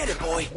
Get it, boy.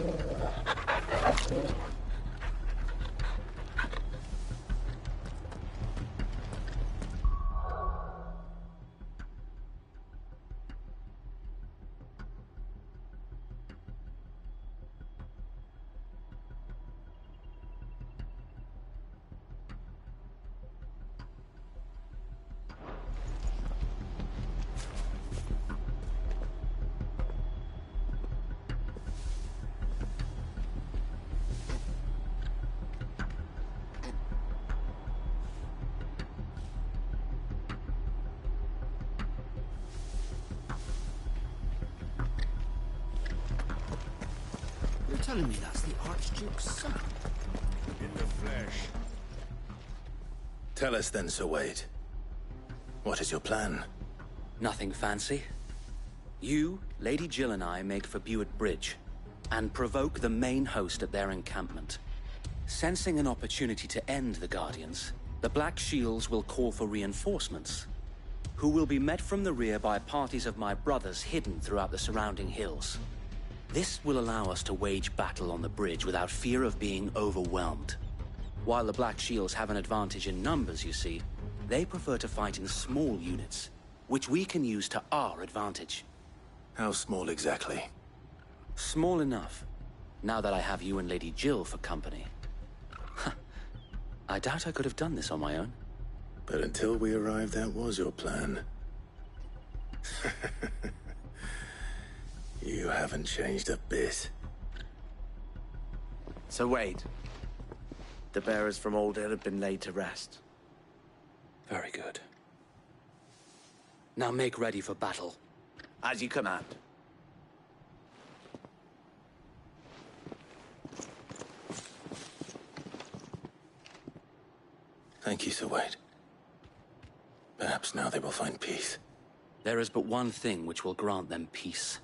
You're telling me that's the Archduke's son? In the flesh. Tell us then, Sir Wade. What is your plan? Nothing fancy. You, Lady Jill and I make for Buett Bridge, and provoke the main host at their encampment. Sensing an opportunity to end the Guardians, the Black Shields will call for reinforcements, who will be met from the rear by parties of my brothers hidden throughout the surrounding hills. This will allow us to wage battle on the bridge without fear of being overwhelmed. While the Black Shields have an advantage in numbers, you see, they prefer to fight in small units, which we can use to our advantage. How small exactly? Small enough, now that I have you and Lady Jill for company. I doubt I could have done this on my own. But until we arrived, that was your plan. You haven't changed a bit. So Wade, the bearers from Old Hill have been laid to rest. Very good. Now make ready for battle. As you command. Thank you, Sir Wade. Perhaps now they will find peace. There is but one thing which will grant them peace.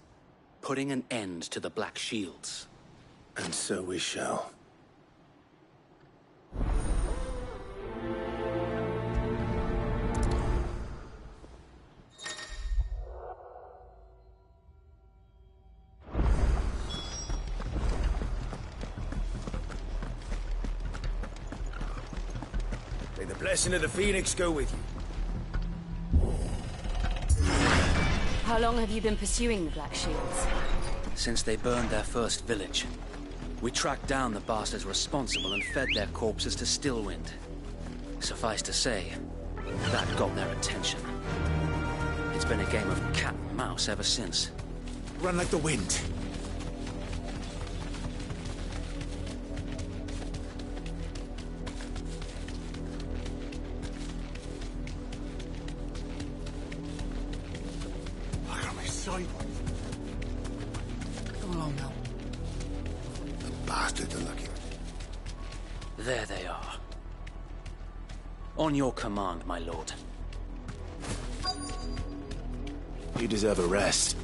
Putting an end to the Black Shields. And so we shall. May the blessing of the Phoenix go with you. How long have you been pursuing the Black Shields? Since they burned their first village. We tracked down the bastards responsible and fed their corpses to Stillwind. Suffice to say, that got their attention. It's been a game of cat and mouse ever since. Run like the wind. Look on my side. Come along now. The bastards are looking. There they are. On your command, my lord. You deserve a rest.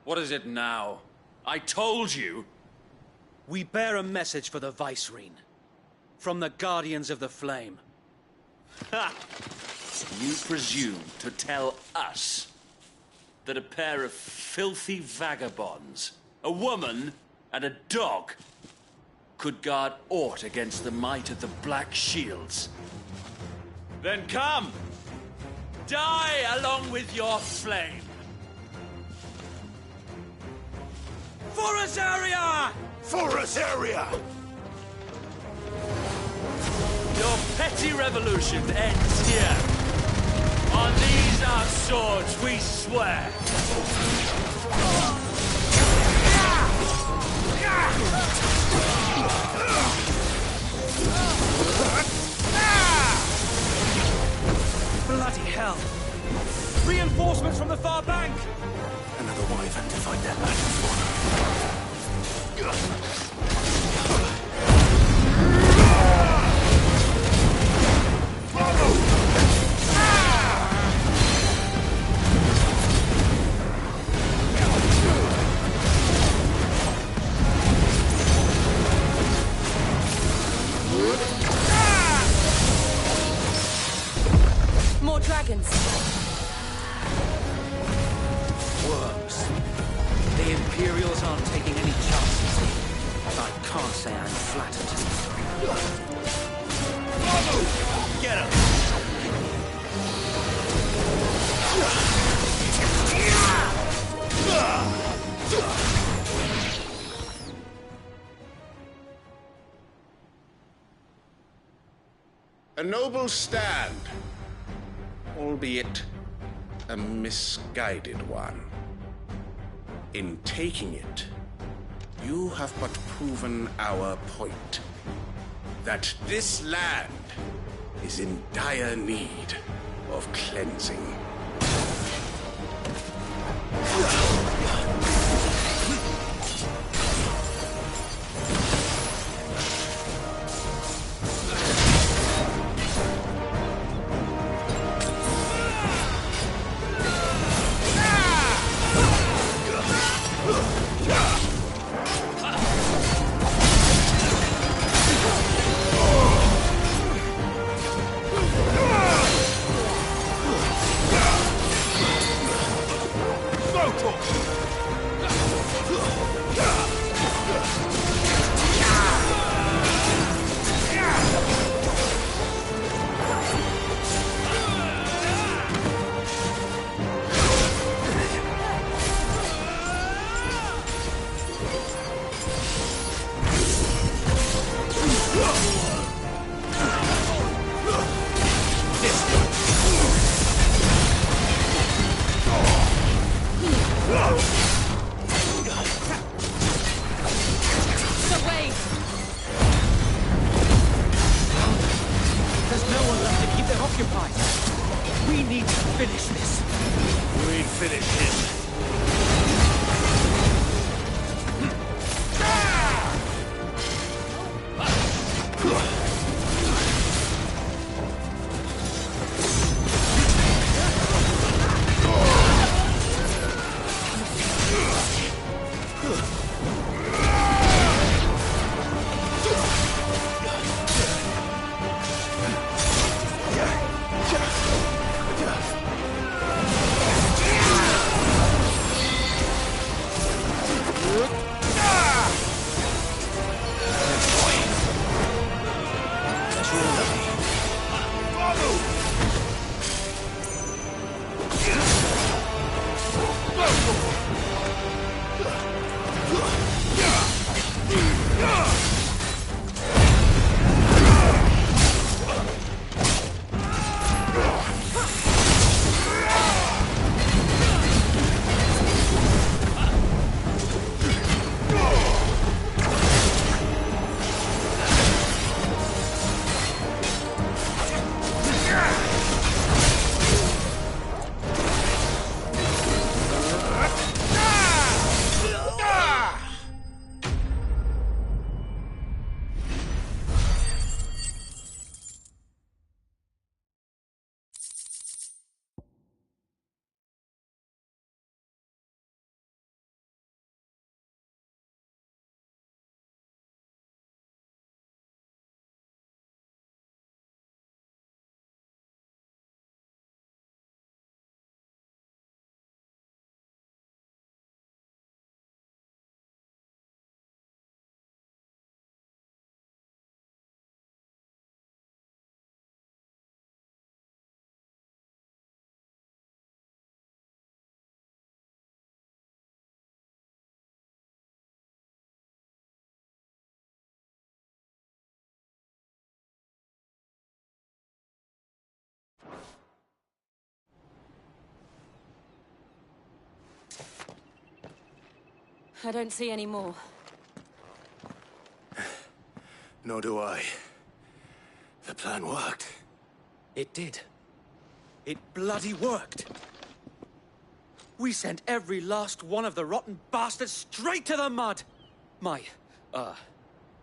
What is it now? I told you! We bear a message for the Vicereine. From the Guardians of the Flame. Ha! You presume to tell us that a pair of filthy vagabonds, a woman and a dog, could guard aught against the might of the Black Shields? Then come! Die along with your flame! For us, area! For us, area! Your petty revolution ends here. On these our swords we swear. Bloody hell! Reinforcements from the far bank! Another wyvern to fight their battles for. aren't taking any chances. I can't say I'm flattered. Get him! A noble stand, albeit a misguided one. In taking it, you have but proven our point. That this land is in dire need of cleansing. I don't see any more. Nor do I. The plan worked. It did. It bloody worked. We sent every last one of the rotten bastards straight to the mud!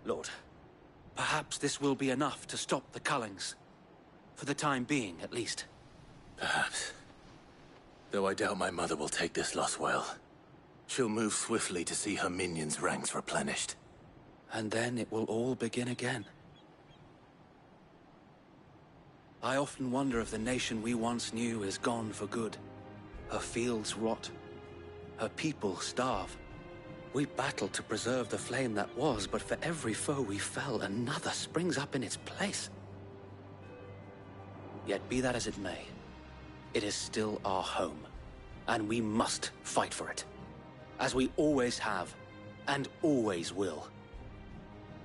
Lord. Perhaps this will be enough to stop the Cullings. For the time being, at least. Perhaps. Though I doubt my mother will take this loss well. She'll move swiftly to see her minions' ranks replenished. And then it will all begin again. I often wonder if the nation we once knew is gone for good. Her fields rot. Her people starve. We battled to preserve the flame that was, but for every foe we fell, another springs up in its place. Yet be that as it may, it is still our home, and we must fight for it, as we always have, and always will.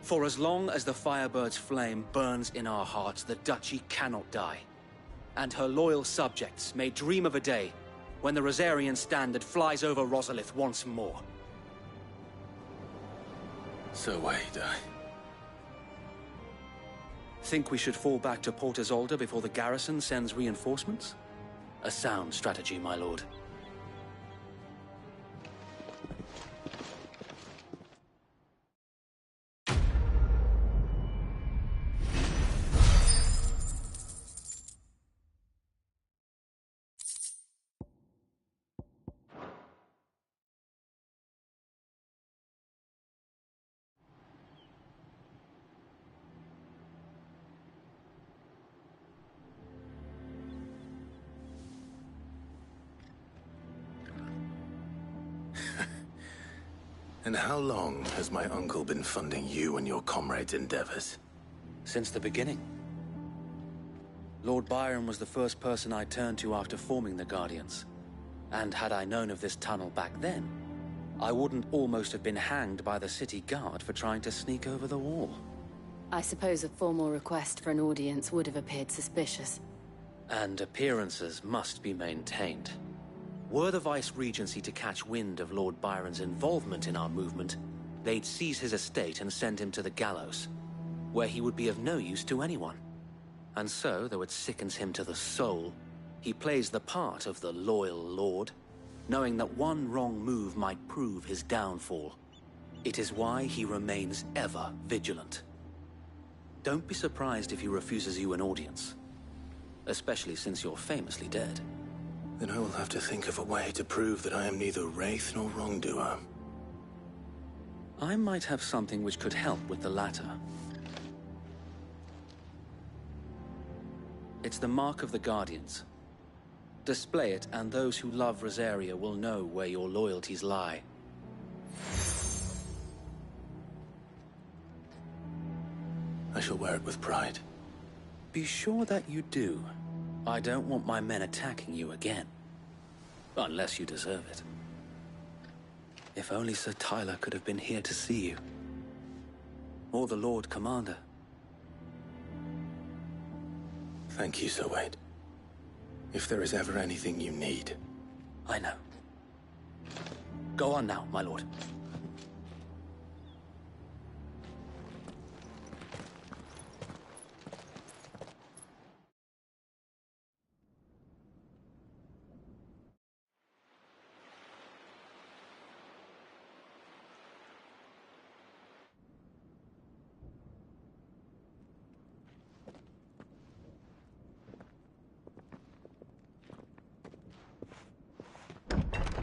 For as long as the Firebird's flame burns in our hearts, the Duchy cannot die, and her loyal subjects may dream of a day when the Rosarian standard flies over Rosalith once more. So Wade, Think we should fall back to Port Isolde before the garrison sends reinforcements? A sound strategy, my lord. And how long has my uncle been funding you and your comrades' endeavors? Since the beginning. Lord Byron was the first person I turned to after forming the Guardians. And had I known of this tunnel back then, I wouldn't almost have been hanged by the city guard for trying to sneak over the wall. I suppose a formal request for an audience would have appeared suspicious. And appearances must be maintained. Were the Vice-Regency to catch wind of Lord Byron's involvement in our movement, they'd seize his estate and send him to the gallows, where he would be of no use to anyone. And so, though it sickens him to the soul, he plays the part of the loyal lord, knowing that one wrong move might prove his downfall. It is why he remains ever vigilant. Don't be surprised if he refuses you an audience, especially since you're famously dead. Then I will have to think of a way to prove that I am neither wraith nor wrongdoer. I might have something which could help with the latter. It's the mark of the Guardians. Display it, and those who love Rosaria will know where your loyalties lie. I shall wear it with pride. Be sure that you do. I don't want my men attacking you again. Unless you deserve it. If only Sir Tyler could have been here to see you. Or the Lord Commander. Thank you, Sir Wade. If there is ever anything you need. I know. Go on now, my lord.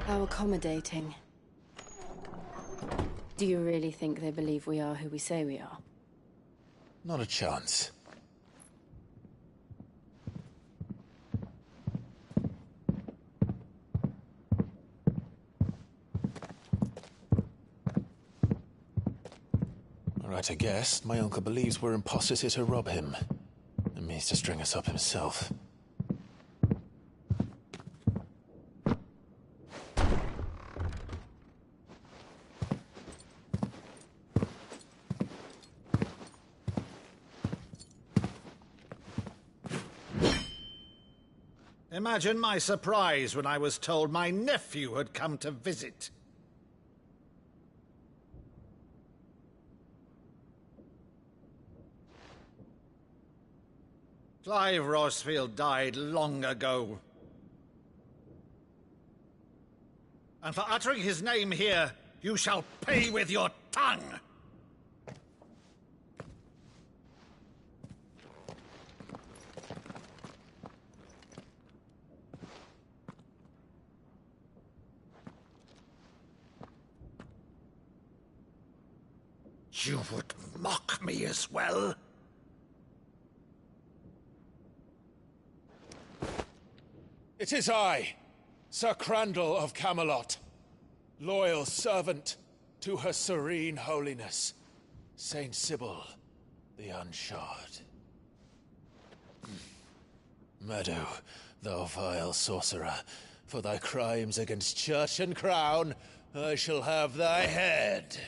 How accommodating. Do you really think they believe we are who we say we are? Not a chance. All right, I guess. My uncle believes we're imposters here to rob him. And means to string us up himself. Imagine my surprise when I was told my nephew had come to visit. Clive Rosfield died long ago. And for uttering his name here, you shall pay with your tongue! You would mock me as well? It is I, Sir Crandall of Camelot, loyal servant to her serene holiness, Saint Sybil, the Unshod. Meadow, thou vile sorcerer, for thy crimes against church and crown, I shall have thy head.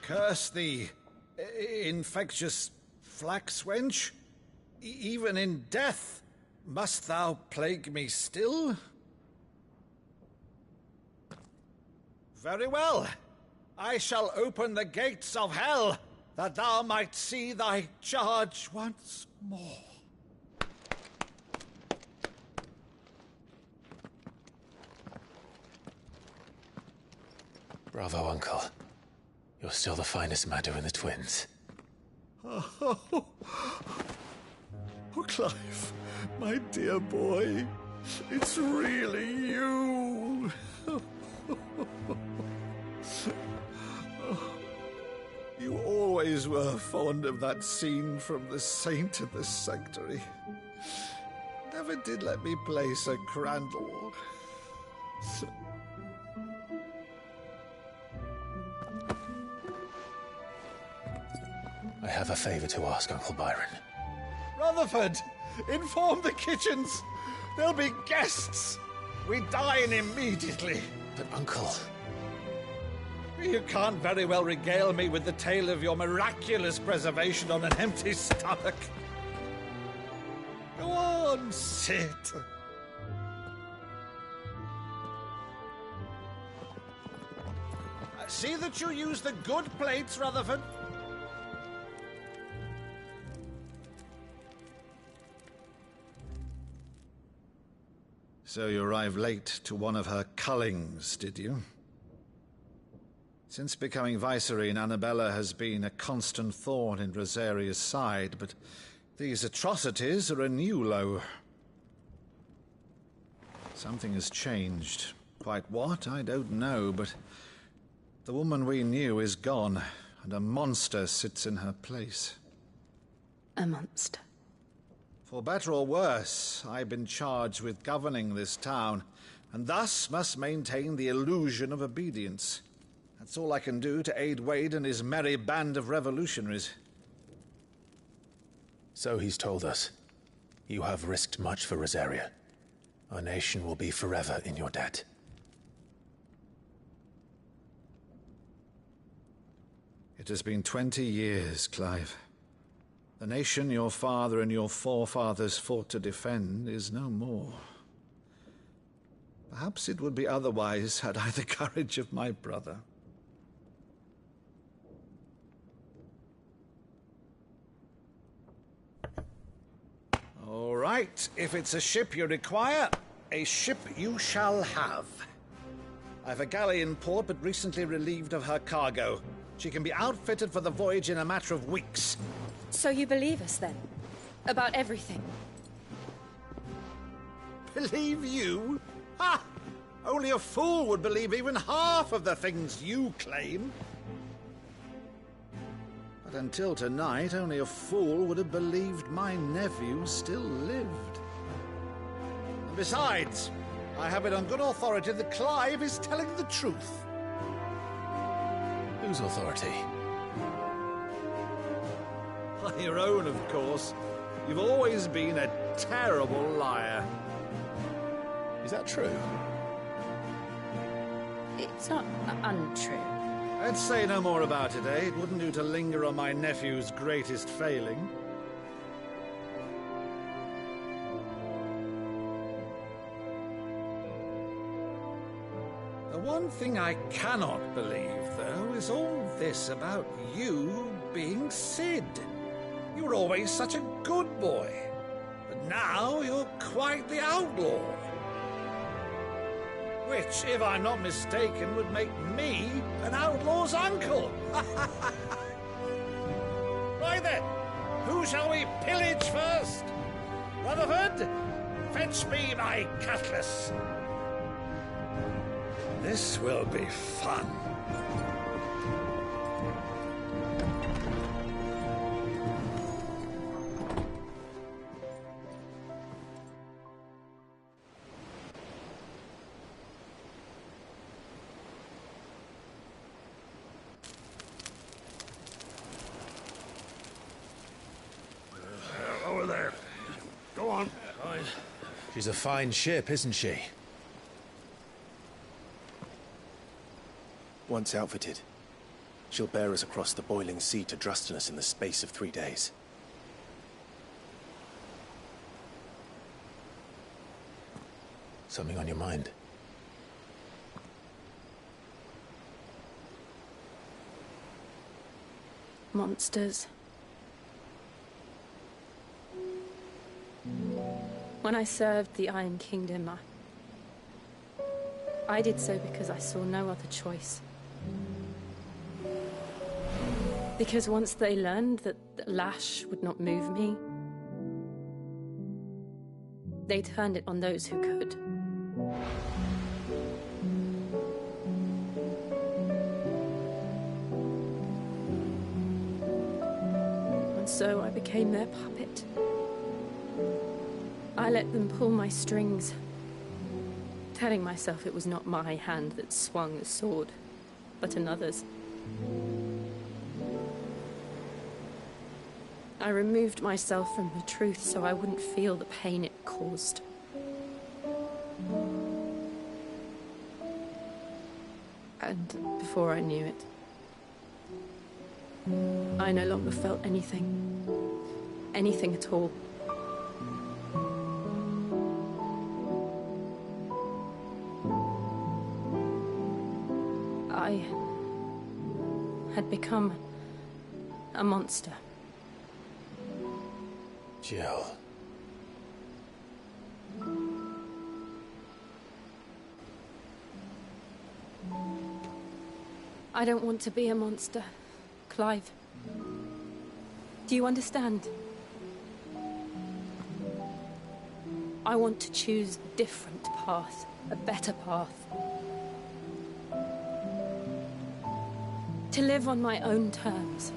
Curse thee, infectious flax wench. Even in death, must thou plague me still? Very well. I shall open the gates of hell, that thou might see thy charge once more. Bravo, Uncle. You're still the finest Meadow in the twins. Oh, Clive, my dear boy, it's really you. You always were fond of that scene from The Saint of the Sanctuary. Never did let me play Sir Crandall. I have a favor to ask, Uncle Byron. Rutherford, inform the kitchens. There'll be guests. We dine immediately. But, Uncle... You can't very well regale me with the tale of your miraculous preservation on an empty stomach. Go on, sit. See that you use the good plates, Rutherford. So you arrived late to one of her cullings, did you? Since becoming Vicereine, Annabella has been a constant thorn in Rosaria's side, but these atrocities are a new low. Something has changed. Quite what, I don't know, but the woman we knew is gone, and a monster sits in her place. A monster? For better or worse, I've been charged with governing this town, and thus must maintain the illusion of obedience. That's all I can do to aid Wade and his merry band of revolutionaries. So he's told us. You have risked much for Rosaria. Our nation will be forever in your debt. It has been 20 years, Clive. The nation your father and your forefathers fought to defend is no more. Perhaps it would be otherwise had I the courage of my brother. All right, if it's a ship you require, a ship you shall have. I've a galley in port, but recently relieved of her cargo. She can be outfitted for the voyage in a matter of weeks. So you believe us, then? About everything? Believe you? Ha! Only a fool would believe even half of the things you claim. But until tonight, only a fool would have believed my nephew still lived. And besides, I have it on good authority that Clive is telling the truth. Whose authority? Your own, of course. You've always been a terrible liar. Is that true? It's not untrue. Let's say no more about it, eh? It wouldn't do to linger on my nephew's greatest failing. The one thing I cannot believe, though, is all this about you being Sid. You were always such a good boy, but now you're quite the outlaw. Which, if I'm not mistaken, would make me an outlaw's uncle. Right then, who shall we pillage first? Rutherford, fetch me my cutlass. This will be fun. She's a fine ship, isn't she? Once outfitted, she'll bear us across the boiling sea to Drustinus in the space of 3 days. Something on your mind? Monsters. When I served the Iron Kingdom, I did so because I saw no other choice. Because once they learned that the lash would not move me, they turned it on those who could. And so I became their puppet. I let them pull my strings, telling myself it was not my hand that swung the sword, but another's. I removed myself from the truth so I wouldn't feel the pain it caused. And before I knew it, I no longer felt anything. Anything at all. I had become a monster. Jill. I don't want to be a monster, Clive. Do you understand? I want to choose a different path, a better path. To live on my own terms.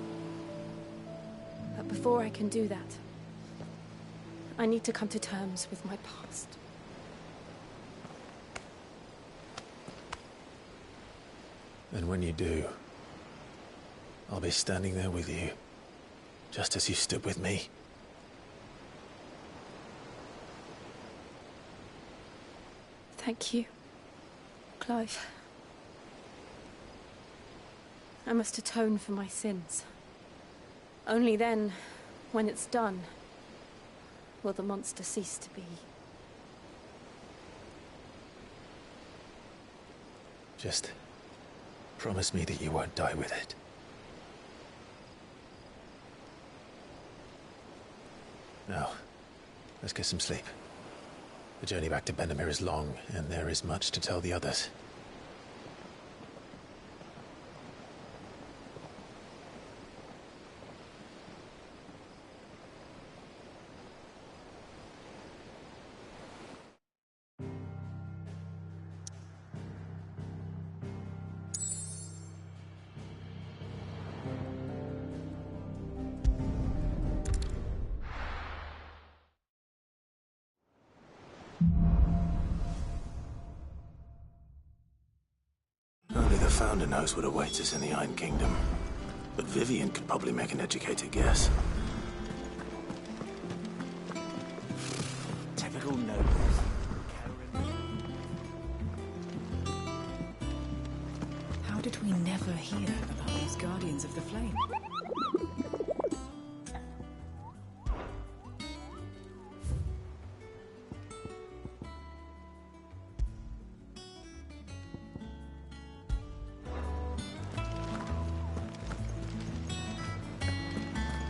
But before I can do that, I need to come to terms with my past. And when you do, I'll be standing there with you, just as you stood with me. Thank you, Clive. I must atone for my sins. Only then, when it's done, will the monster cease to be. Just promise me that you won't die with it. Now, let's get some sleep. The journey back to Benamir is long, and there is much to tell the others. Only the Founder knows what awaits us in the Iron Kingdom. But Vivian could probably make an educated guess. Typical nobles. How did we never hear about these Guardians of the Flame?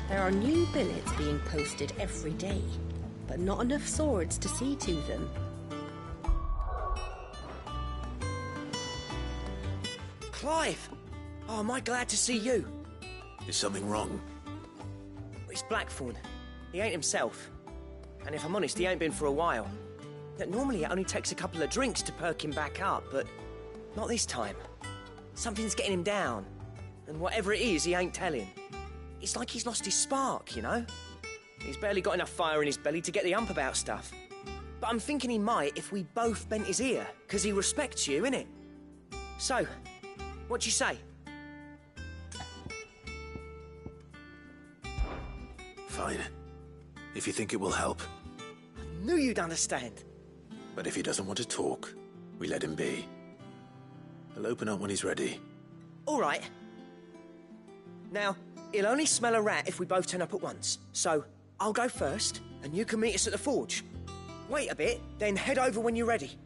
There are new billets being posted every day, but not enough swords to see to them. Clive! Oh, am I glad to see you? Is something wrong? It's Blackthorn. He ain't himself. And if I'm honest, he ain't been for a while. That normally it only takes a couple of drinks to perk him back up, but not this time. Something's getting him down. And whatever it is, he ain't telling. It's like he's lost his spark, you know? He's barely got enough fire in his belly to get the ump about stuff. But I'm thinking he might if we both bent his ear, because he respects you, innit? So, what do you say? Fine. If you think it will help. I knew you'd understand. But if he doesn't want to talk, we let him be. He'll open up when he's ready. All right. Now, he'll only smell a rat if we both turn up at once. So, I'll go first, and you can meet us at the forge. Wait a bit, then head over when you're ready.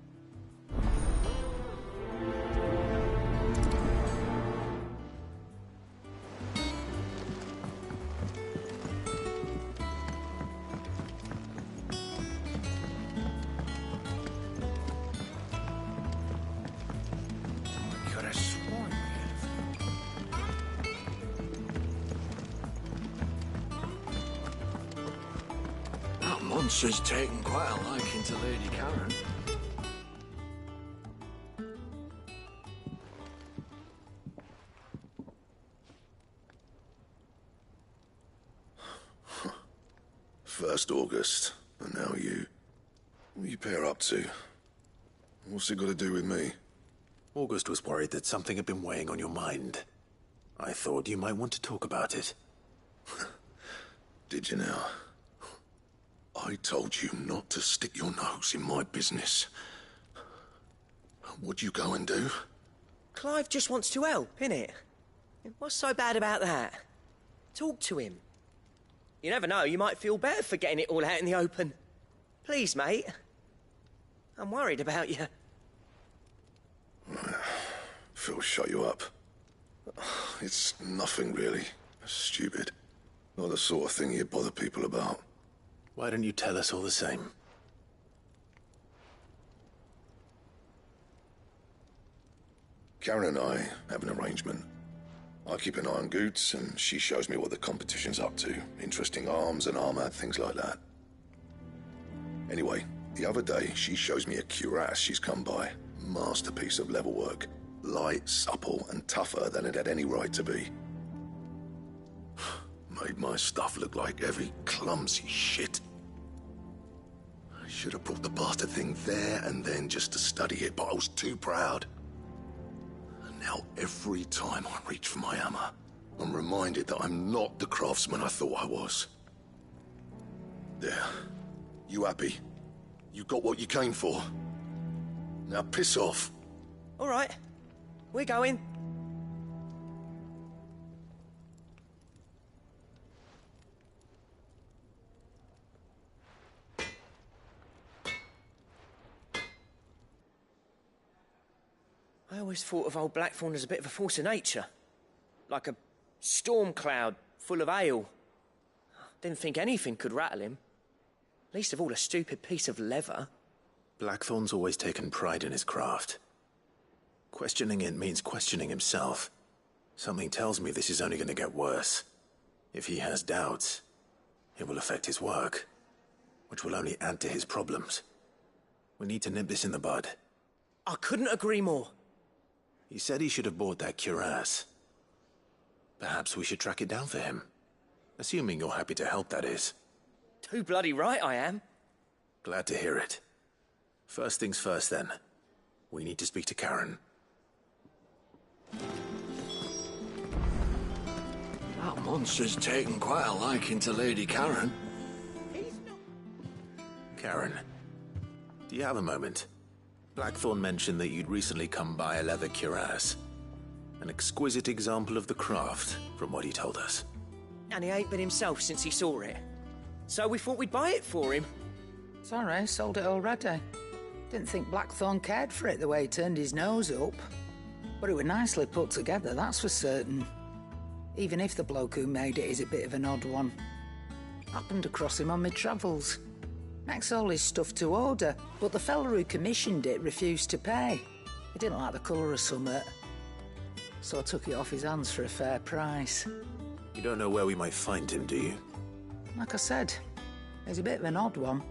Monster's taken quite a liking to Lady Karen. First August, and now you. What are you pair up to? What's it got to do with me? August was worried that something had been weighing on your mind. I thought you might want to talk about it. Did you now? I told you not to stick your nose in my business. What'd you go and do? Clive just wants to help, innit? What's so bad about that? Talk to him. You never know, you might feel better for getting it all out in the open. Please, mate. I'm worried about you. Phil shut you up. It's nothing, really. Stupid. Not the sort of thing you bother people about. Why don't you tell us all the same? Karen and I have an arrangement. I keep an eye on Goots, and she shows me what the competition's up to. Interesting arms and armor, things like that. Anyway, the other day, she shows me a cuirass she's come by. Masterpiece of level work. Light, supple, and tougher than it had any right to be. Made my stuff look like heavy, clumsy shit. I should have brought the bastard thing there and then just to study it, but I was too proud. And now every time I reach for my hammer, I'm reminded that I'm not the craftsman I thought I was. There. You happy? You got what you came for? Now piss off. All right. We're going. I always thought of old Blackthorn as a bit of a force of nature. Like a storm cloud full of ale. Didn't think anything could rattle him. Least of all a stupid piece of leather. Blackthorn's always taken pride in his craft. Questioning it means questioning himself. Something tells me this is only going to get worse. If he has doubts, it will affect his work, which will only add to his problems. We need to nip this in the bud. I couldn't agree more. He said he should have bought that cuirass. Perhaps we should track it down for him. Assuming you're happy to help, that is. Too bloody right I am. Glad to hear it. First things first, then. We need to speak to Karen. That monster's taken quite a liking to Lady Karen. Karen, do you have a moment? Blackthorn mentioned that you'd recently come by a leather cuirass. An exquisite example of the craft, from what he told us. And he ain't been himself since he saw it. So we thought we'd buy it for him. Sorry, sold it already. Didn't think Blackthorn cared for it the way he turned his nose up. But it was nicely put together, that's for certain. Even if the bloke who made it is a bit of an odd one. Happened across him on my travels. Makes all his stuff to order, but the fella who commissioned it refused to pay. He didn't like the colour of summit. So I took it off his hands for a fair price. You don't know where we might find him, do you? Like I said, he's a bit of an odd one.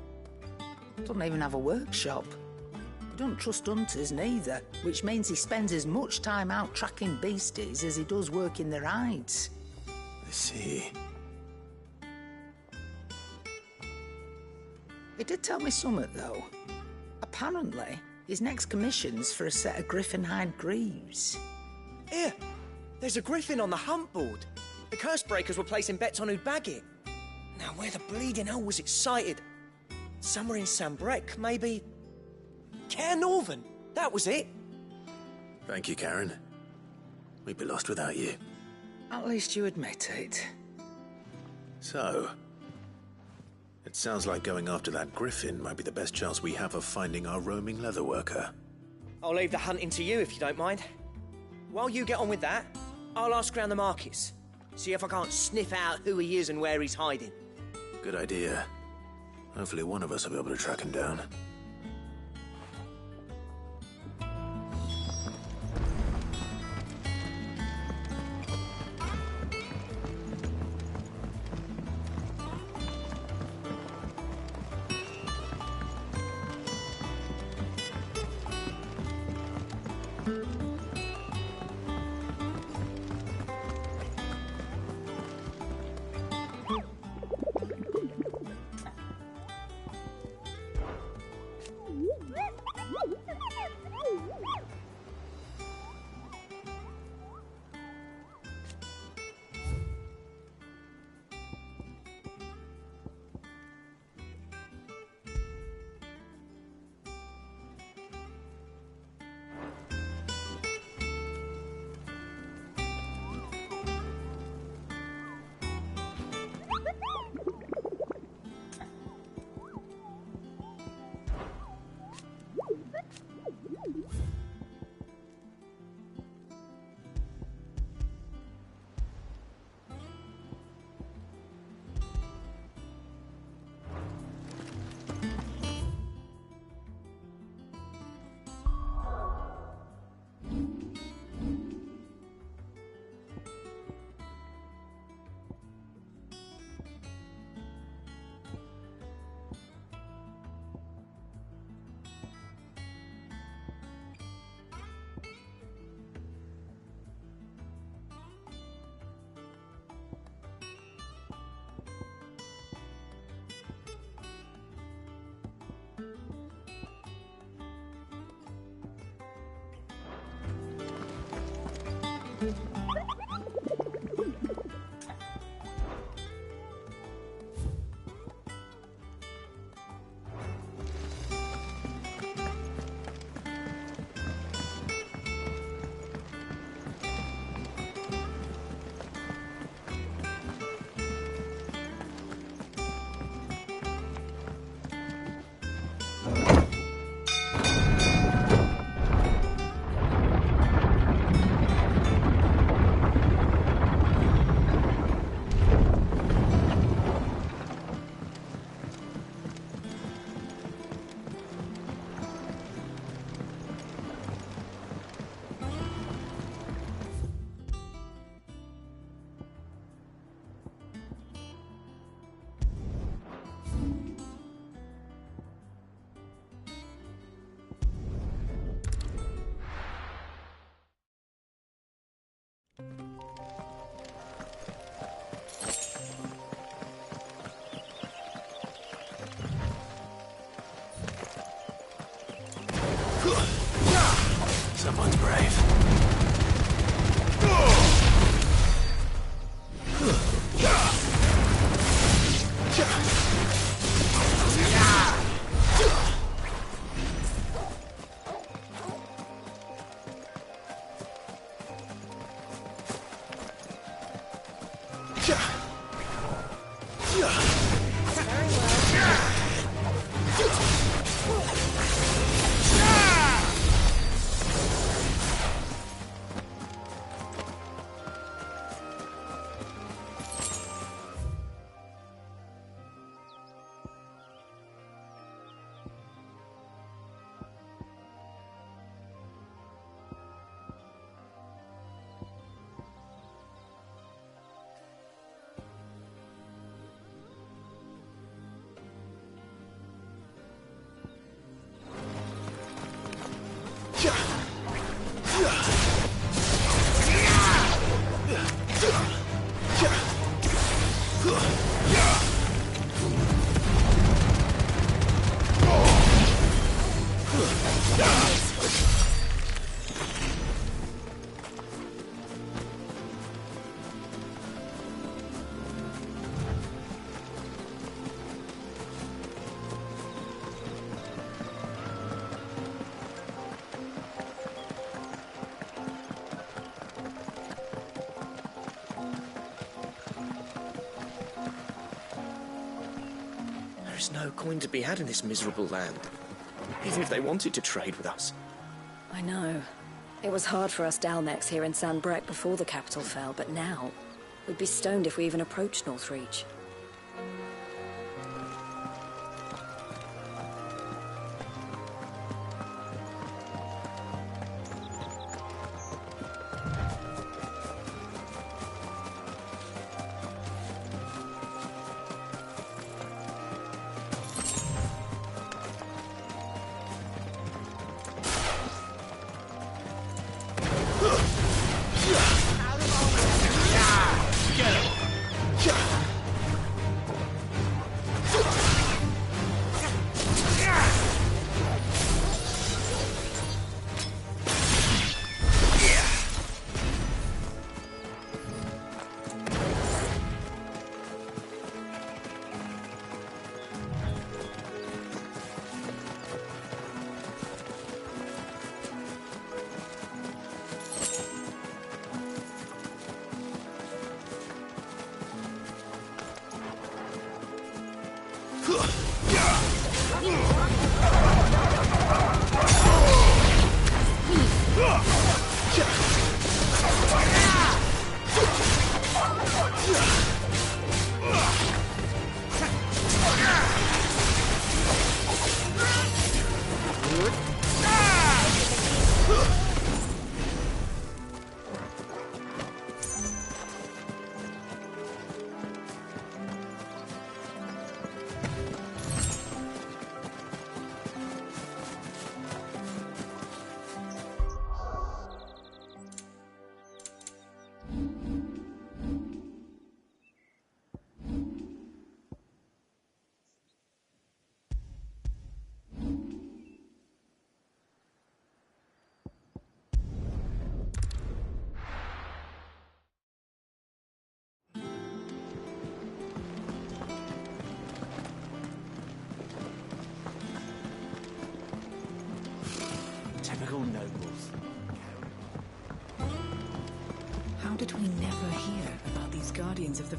Doesn't even have a workshop. He don't trust hunters neither, which means he spends as much time out tracking beasties as he does working their hides. I see. He did tell me something, though. Apparently, his next commission's for a set of griffin hide greaves. Here, there's a griffin on the hunt board. The curse breakers were placing bets on who'd bag it. Now, where the bleeding hell was excited? Somewhere in Sambrec, maybe? Care Northern, that was it. Thank you, Karen. We'd be lost without you. At least you admit it. So, it sounds like going after that griffin might be the best chance we have of finding our roaming leatherworker. I'll leave the hunting to you if you don't mind. While you get on with that, I'll ask around the markets. See if I can't sniff out who he is and where he's hiding. Good idea. Hopefully one of us will be able to track him down. Someone's brave. is no coin to be had in this miserable land, even if they wanted to trade with us. I know. It was hard for us Dalmex here in San Brec before the capital fell, but now we'd be stoned if we even approached Northreach. Typical nobles. How did we never hear about these guardians of the...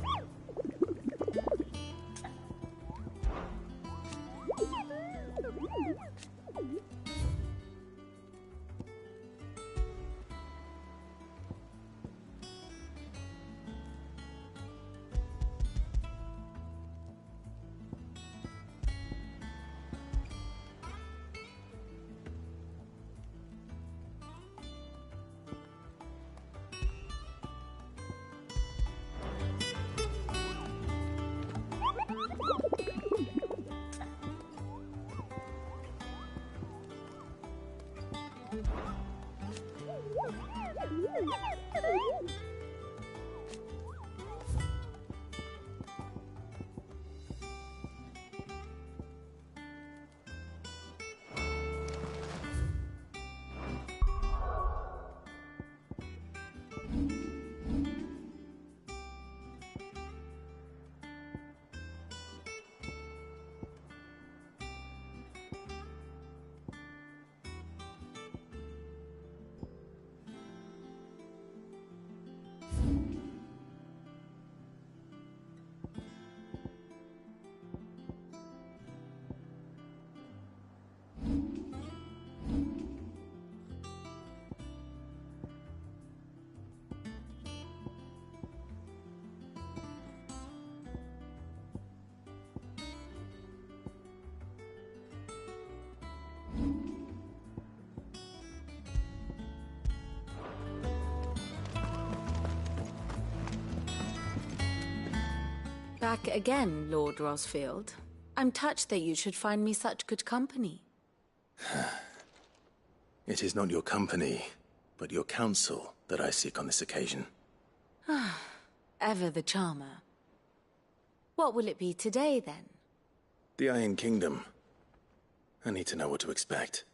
Back again, Lord Rosfield. I'm touched that you should find me such good company. It is not your company, but your counsel that I seek on this occasion. Ever the charmer. What will it be today, then? The Iron Kingdom. I need to know what to expect.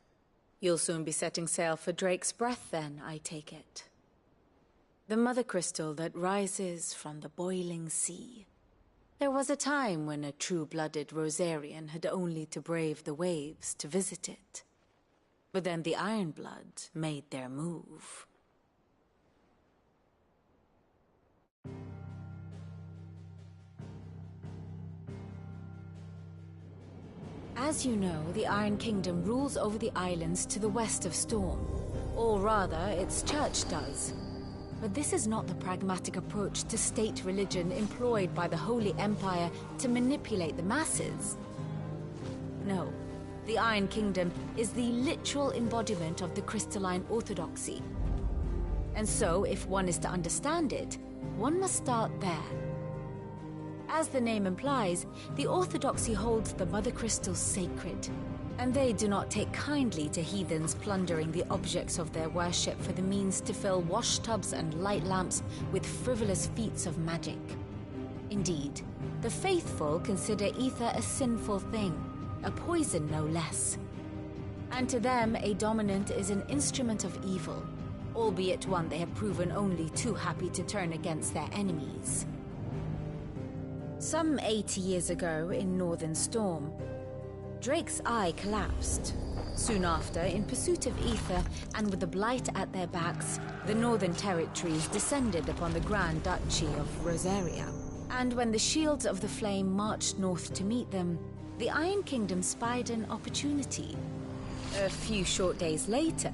You'll soon be setting sail for Drake's Breath, then, I take it. The mother crystal that rises from the boiling sea. There was a time when a true-blooded Rosarian had only to brave the waves to visit it. But then the Ironblood made their move. As you know, the Iron Kingdom rules over the islands to the west of Storm. Or rather, its church does. But this is not the pragmatic approach to state religion employed by the Holy Empire to manipulate the masses. No, the Iron Kingdom is the literal embodiment of the crystalline orthodoxy. And so, if one is to understand it, one must start there. As the name implies, the orthodoxy holds the Mother Crystals sacred, and they do not take kindly to heathens plundering the objects of their worship for the means to fill washtubs and light lamps with frivolous feats of magic. Indeed, the faithful consider ether a sinful thing, a poison no less. And to them, a dominant is an instrument of evil, albeit one they have proven only too happy to turn against their enemies. Some 80 years ago, in Northern Storm, Drake's eye collapsed. Soon after, in pursuit of ether, and with the Blight at their backs, the Northern Territories descended upon the Grand Duchy of Rosaria. And when the Shields of the Flame marched north to meet them, the Iron Kingdom spied an opportunity. A few short days later,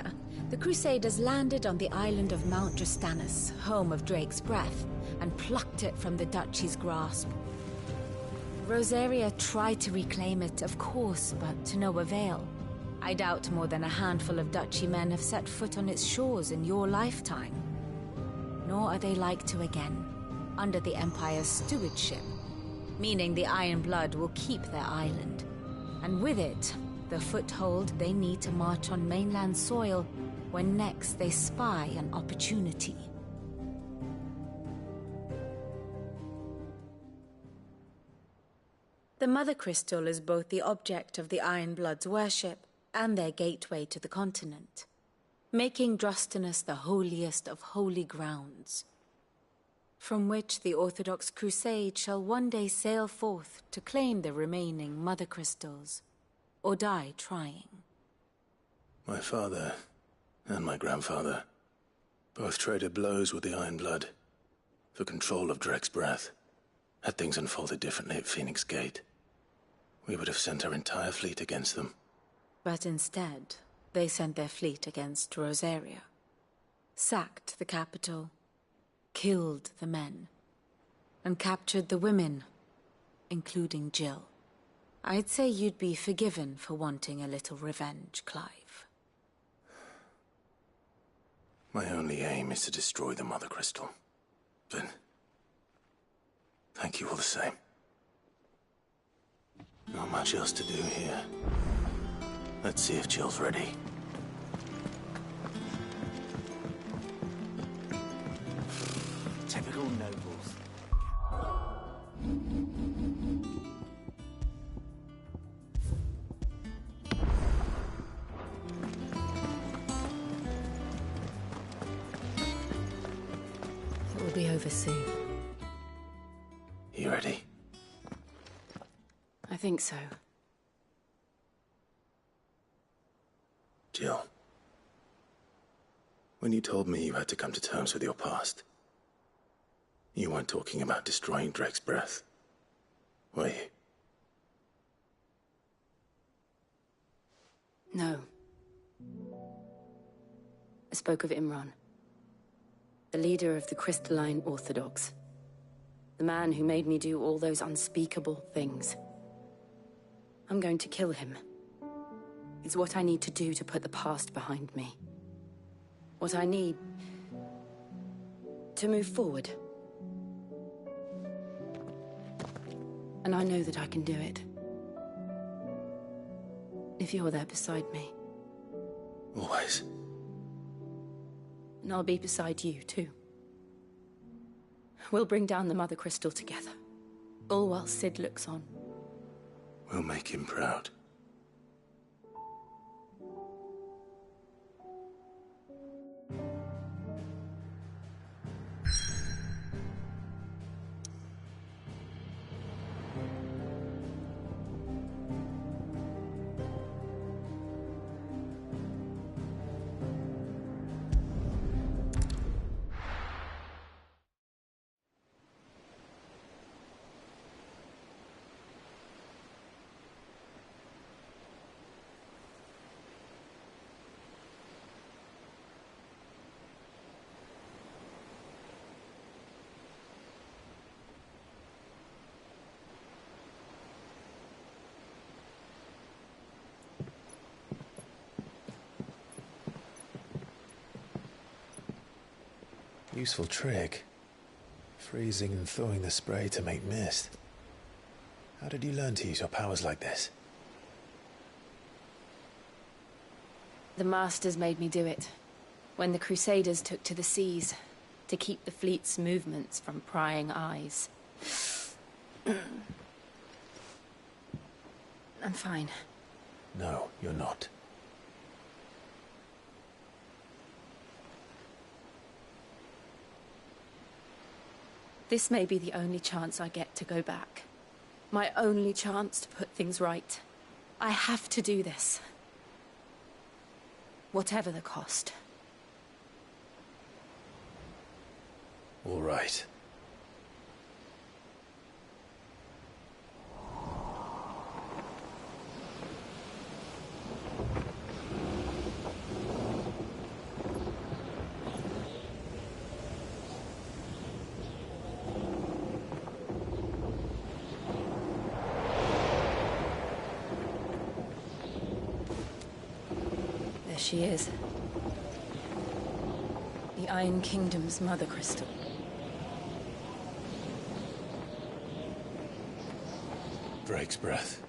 the Crusaders landed on the island of Mount Drastanus, home of Drake's breath, and plucked it from the Duchy's grasp. Rosaria tried to reclaim it, of course, but to no avail. I doubt more than a handful of Duchy men have set foot on its shores in your lifetime. Nor are they like to again, under the Empire's stewardship, meaning the Iron Blood will keep their island, and with it, the foothold they need to march on mainland soil when next they spy an opportunity. The Mother Crystal is both the object of the Iron Blood's worship and their gateway to the continent, making Drastanus the holiest of holy grounds, from which the Orthodox Crusade shall one day sail forth to claim the remaining Mother Crystals, or die trying. My father and my grandfather both traded blows with the Iron Blood for control of Drake's breath. Had things unfolded differently at Phoenix Gate, we would have sent our entire fleet against them. But instead, they sent their fleet against Rosaria, sacked the capital, killed the men, and captured the women, including Jill. I'd say you'd be forgiven for wanting a little revenge, Clive. My only aim is to destroy the Mother Crystal. But thank you all the same. Not much else to do here. Let's see if Jill's ready. Typical nobles. It will be over soon. You ready? I think so. Jill. When you told me you had to come to terms with your past, you weren't talking about destroying Drake's breath, were you? No. I spoke of Imran, the leader of the Crystalline Orthodox. The man who made me do all those unspeakable things. I'm going to kill him. It's what I need to do to put the past behind me. What I need to move forward. And I know that I can do it. If you're there beside me. Always. And I'll be beside you, too. We'll bring down the Mother Crystal together. All while Sid looks on. We'll make him proud. Useful trick. Freezing and thawing the spray to make mist. How did you learn to use your powers like this? The Masters made me do it. When the Crusaders took to the seas, to keep the fleet's movements from prying eyes. I'm fine. No, you're not. This may be the only chance I get to go back. My only chance to put things right. I have to do this. Whatever the cost. All right. There she is. The Iron Kingdom's Mother Crystal. Drake's breath.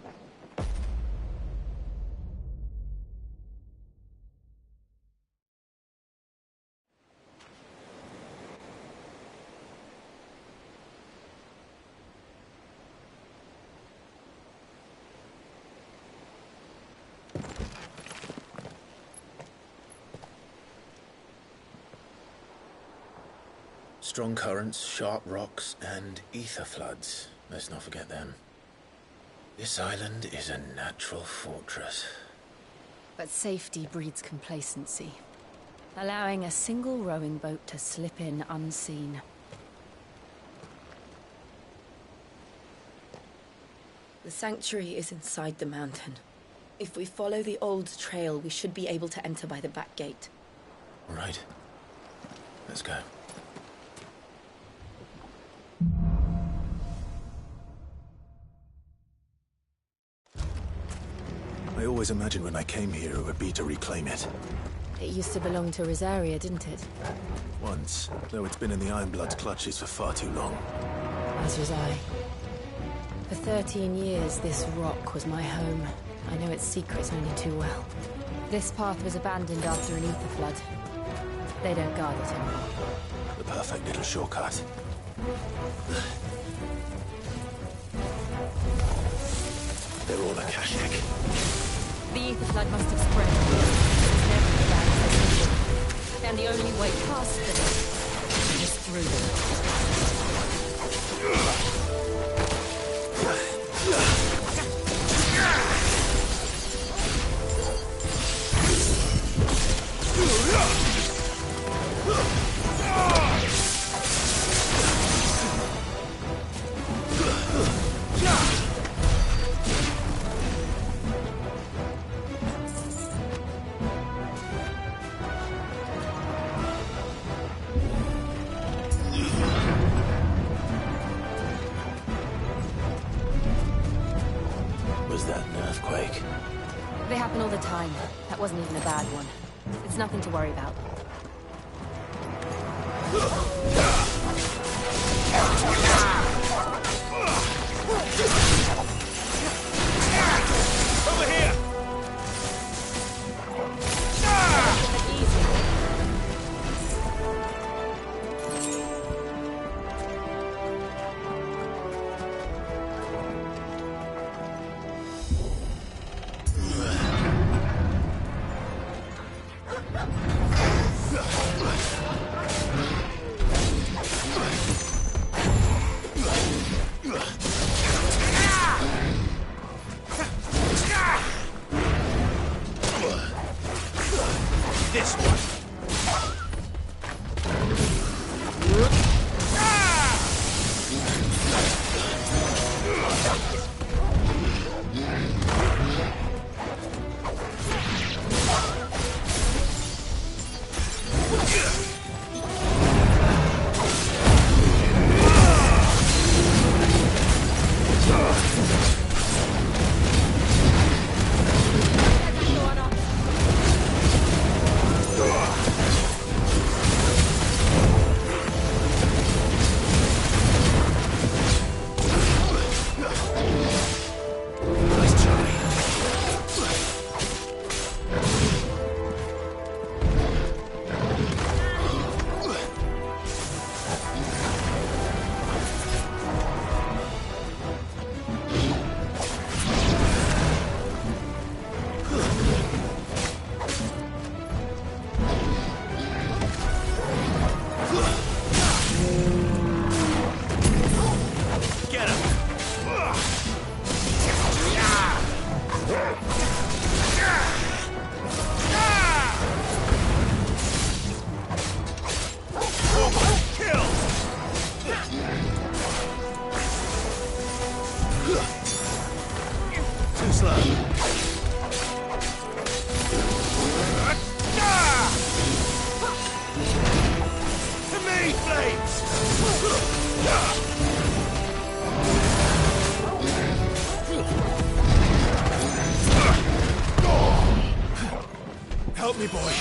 Strong currents, sharp rocks, and ether floods. Let's not forget them. This island is a natural fortress. But safety breeds complacency. Allowing a single rowing boat to slip in unseen. The sanctuary is inside the mountain. If we follow the old trail, we should be able to enter by the back gate. Right. Let's go. I always imagined when I came here it would be to reclaim it. It used to belong to Rosaria, didn't it? Once, though it's been in the Ironblood's clutches for far too long. As was I. For 13 years, this rock was my home. I know its secrets only too well. This path was abandoned after an ether flood. They don't guard it anymore. The perfect little shortcut. They're all Akashic. The ether flood must have spread. It's never as bad as I think. And the only way past them is through them. Was that an earthquake? They happen all the time. That wasn't even a bad one. It's nothing to worry about. Over here! Too slow. To me, Flames! Help me, boy.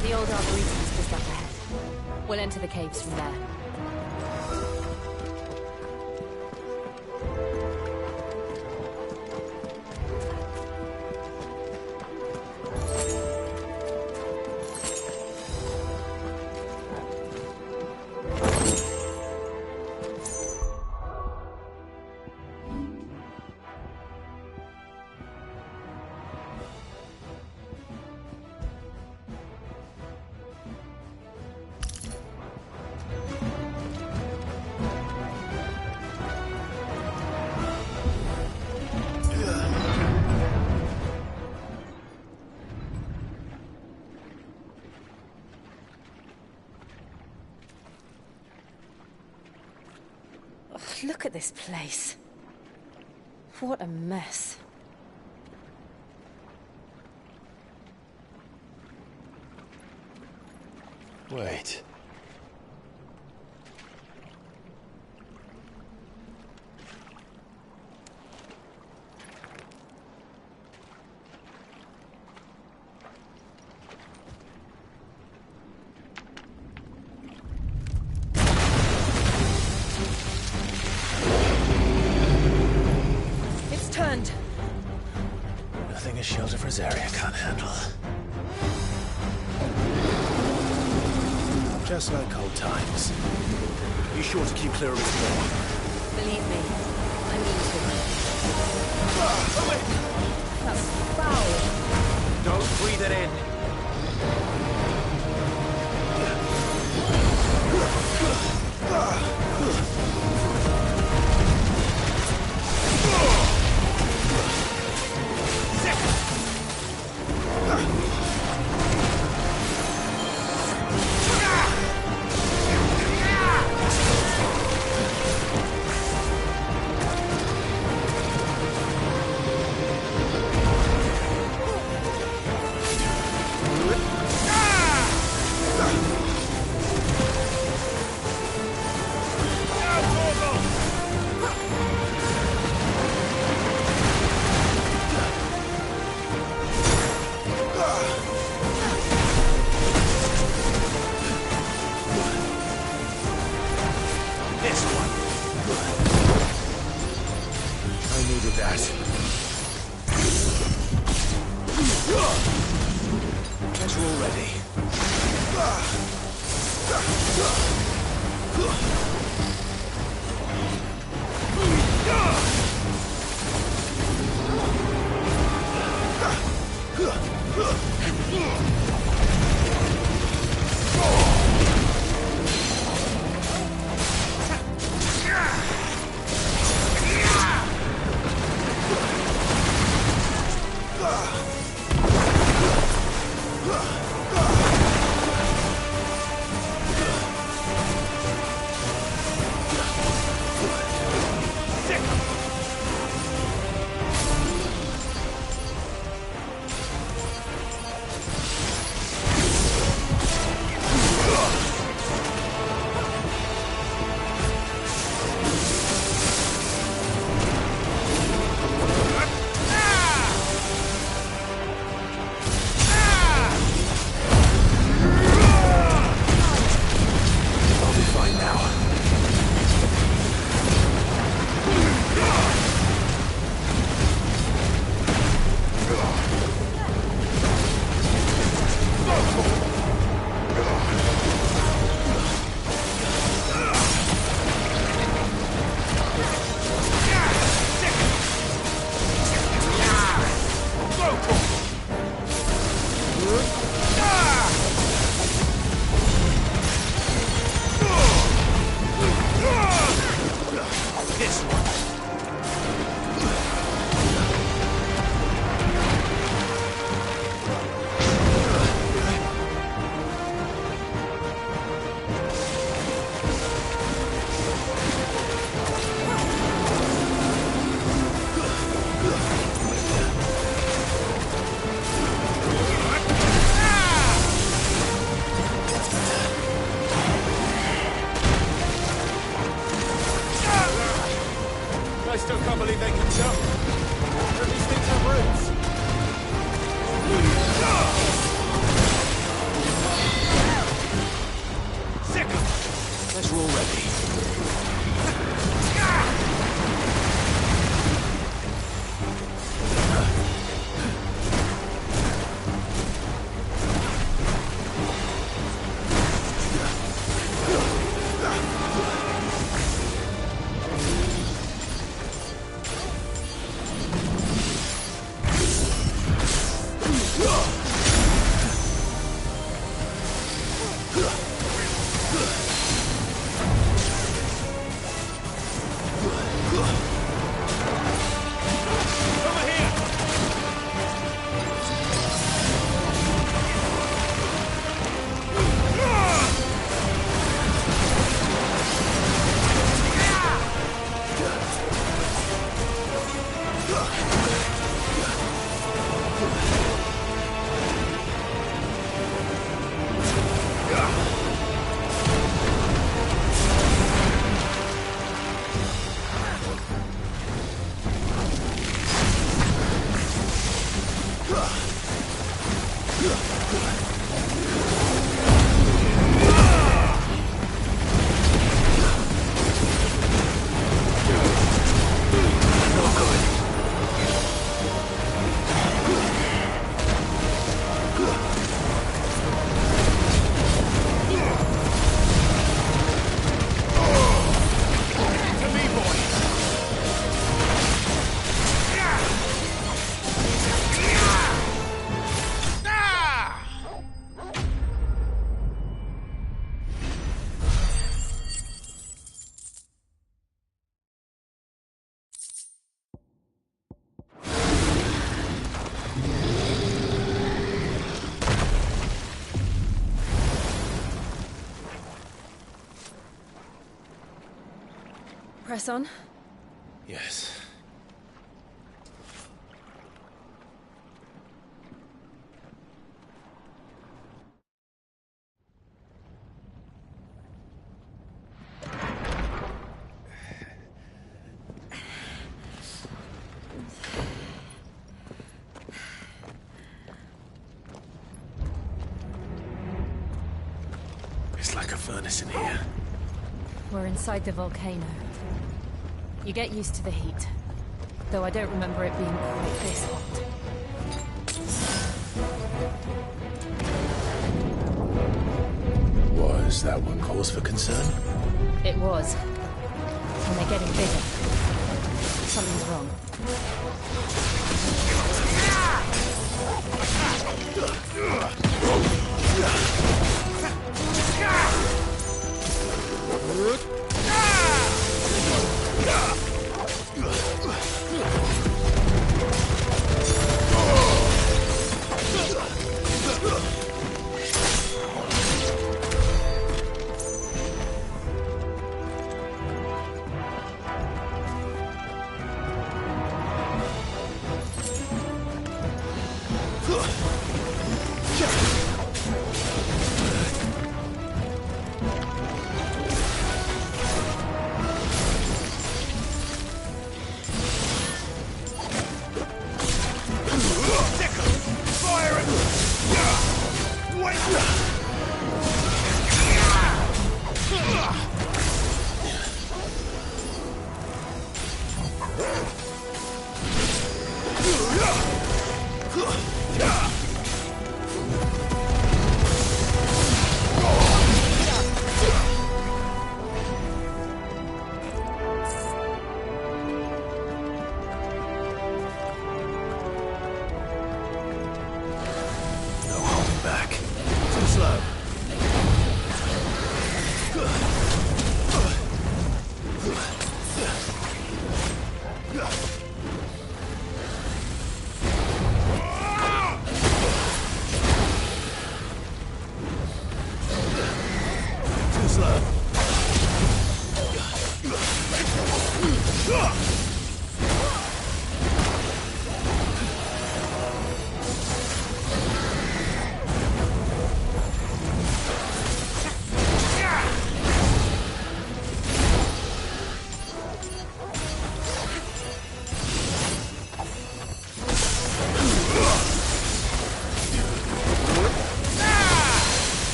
The old arboretum's just up ahead. We'll enter the caves from there. Look at this place. What a mess. Wait. It's turned. Nothing a shield of Rosaria can't handle. Just like old times. Be sure to keep clear of its door. Believe me, I mean to. That's foul. Don't breathe it in. This one. I needed that. Guess we're all ready. This one. I still can't believe they can jump. Don't these things have roots? Second. Guess we're all ready. Press on. Yes. It's like a furnace in here. We're inside the volcano. You get used to the heat, though I don't remember it being quite this hot. Was that one cause for concern? It was. And they're getting bigger. Something's wrong.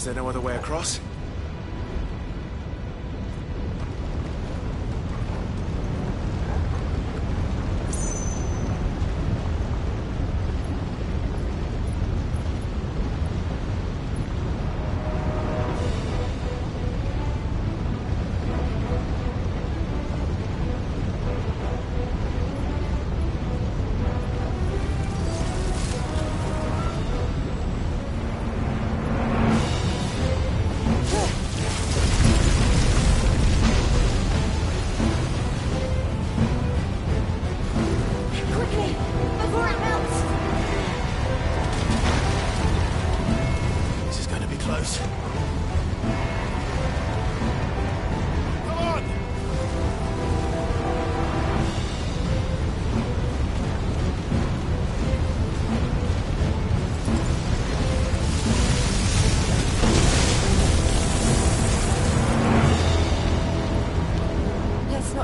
Is there no other way across?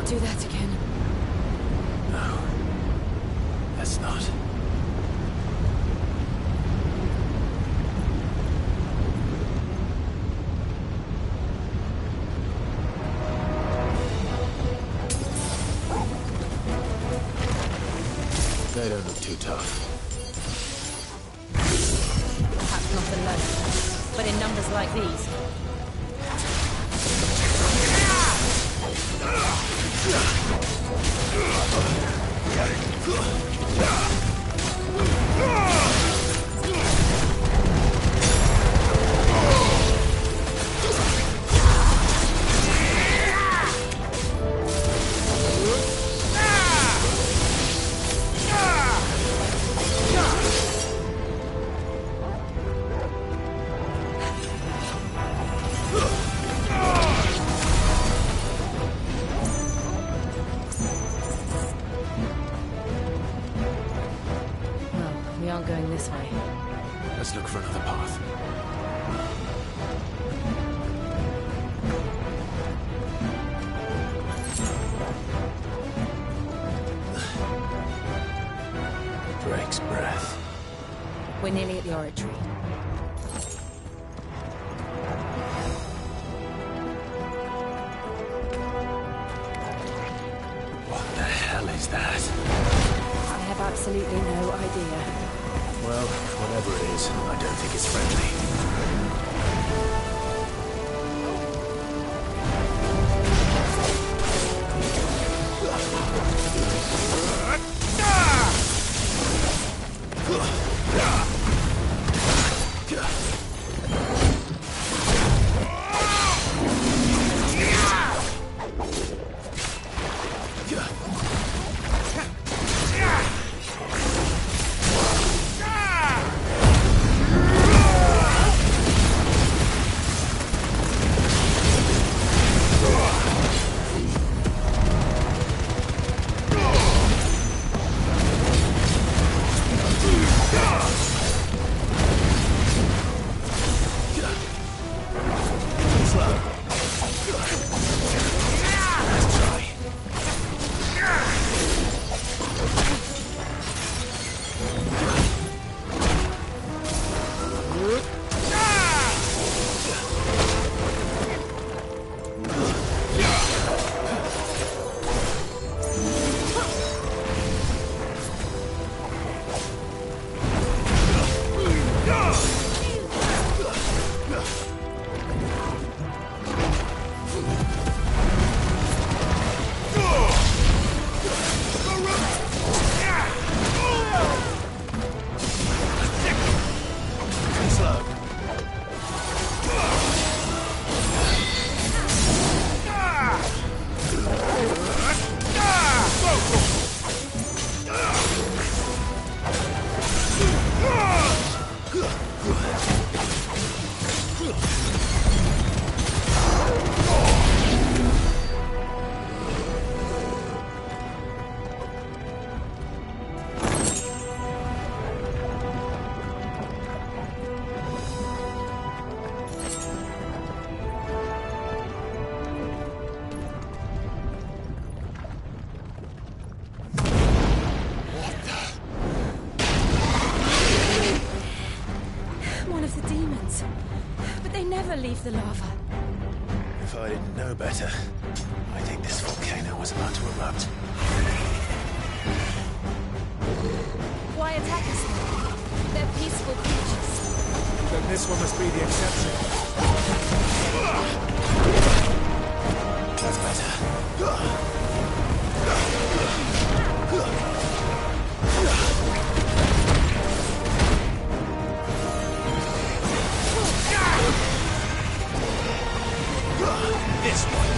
Do that again. No. Let's not. They don't look too tough. Perhaps not alone, but in numbers like these. We aren't going this way. Let's look for another path. Drake's breath. We're nearly at the oratory. What the hell is that? I have absolutely no idea. Well, whatever it is, I don't think it's friendly. never leave the lava. If I didn't know better, I think this volcano was about to erupt. Why attack us now? They're peaceful creatures. Then this one must be the exception. That's better. This one.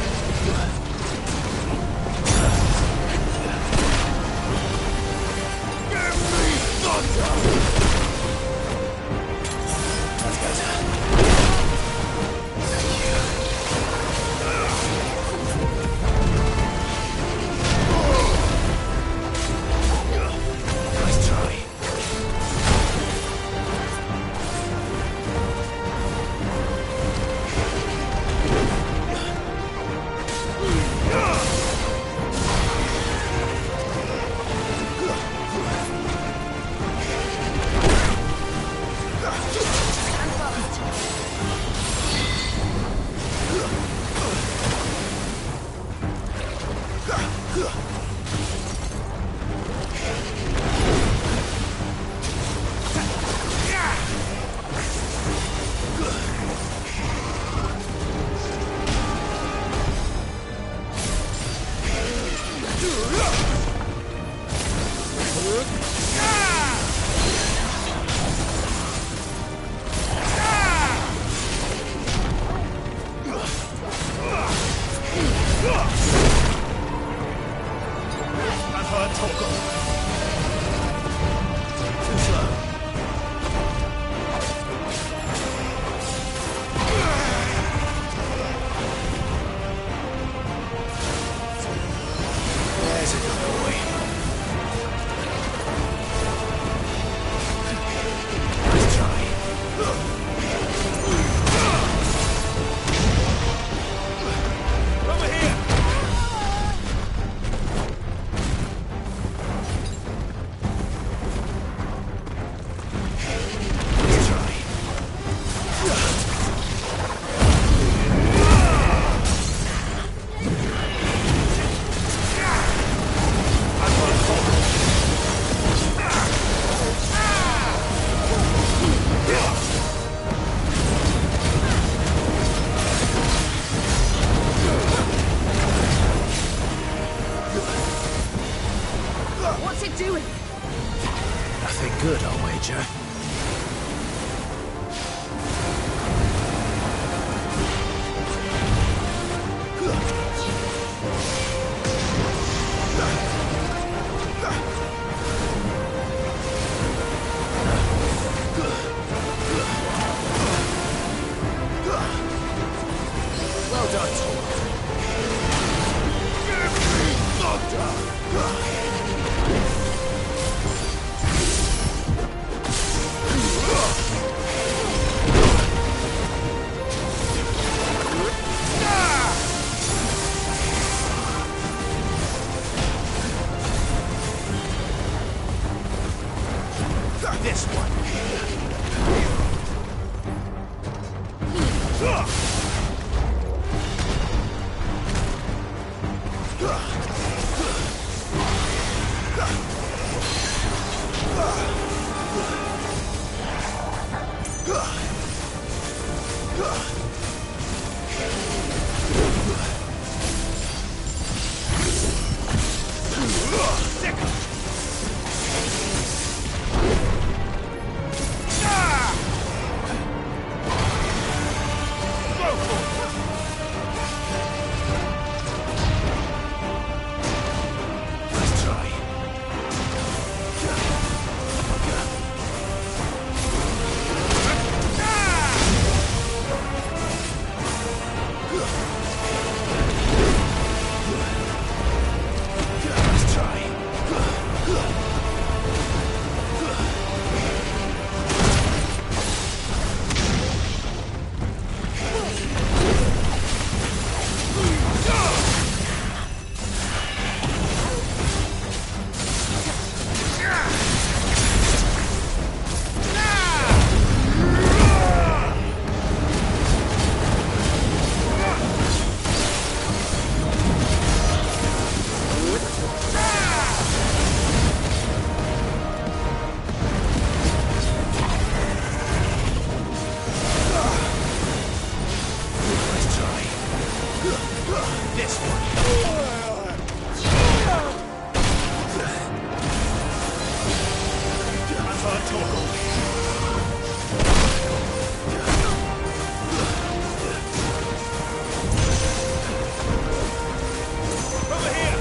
This one. I've heard talk of me. Over here!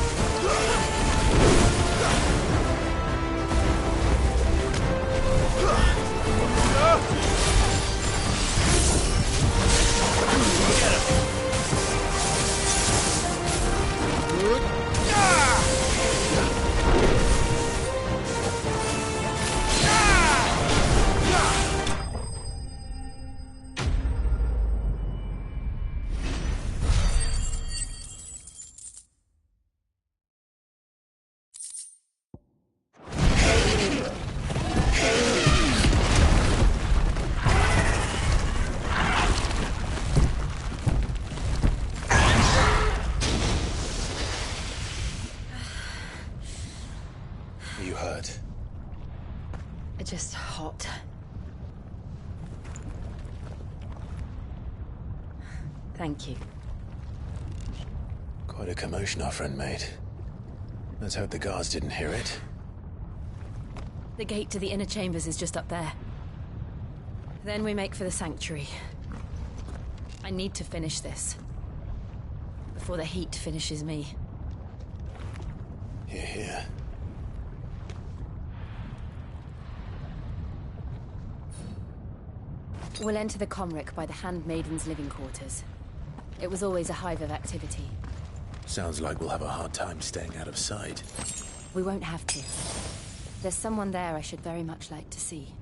You hurt? Just hot. Thank you. Quite a commotion our friend made. Let's hope the guards didn't hear it. The gate to the inner chambers is just up there. Then we make for the sanctuary. I need to finish this. Before the heat finishes me. Hear, hear. We'll enter the Comric by the Handmaiden's living quarters. It was always a hive of activity. Sounds like we'll have a hard time staying out of sight. We won't have to. There's someone there I should very much like to see.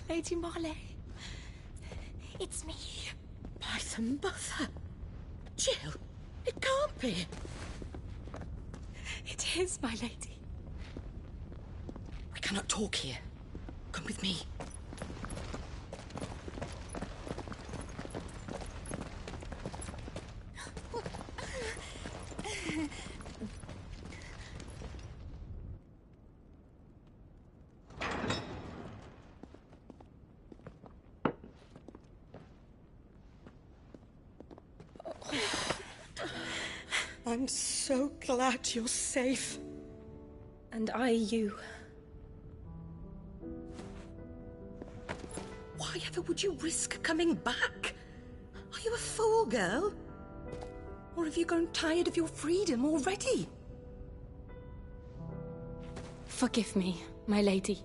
Lady Marley. It's me. By the mother. Jill, it can't be. It is, my lady. We cannot talk here. Come with me. I'm so glad you're safe. And I you. Why ever would you risk coming back? Are you a fool, girl? Or have you grown tired of your freedom already? Forgive me, my lady.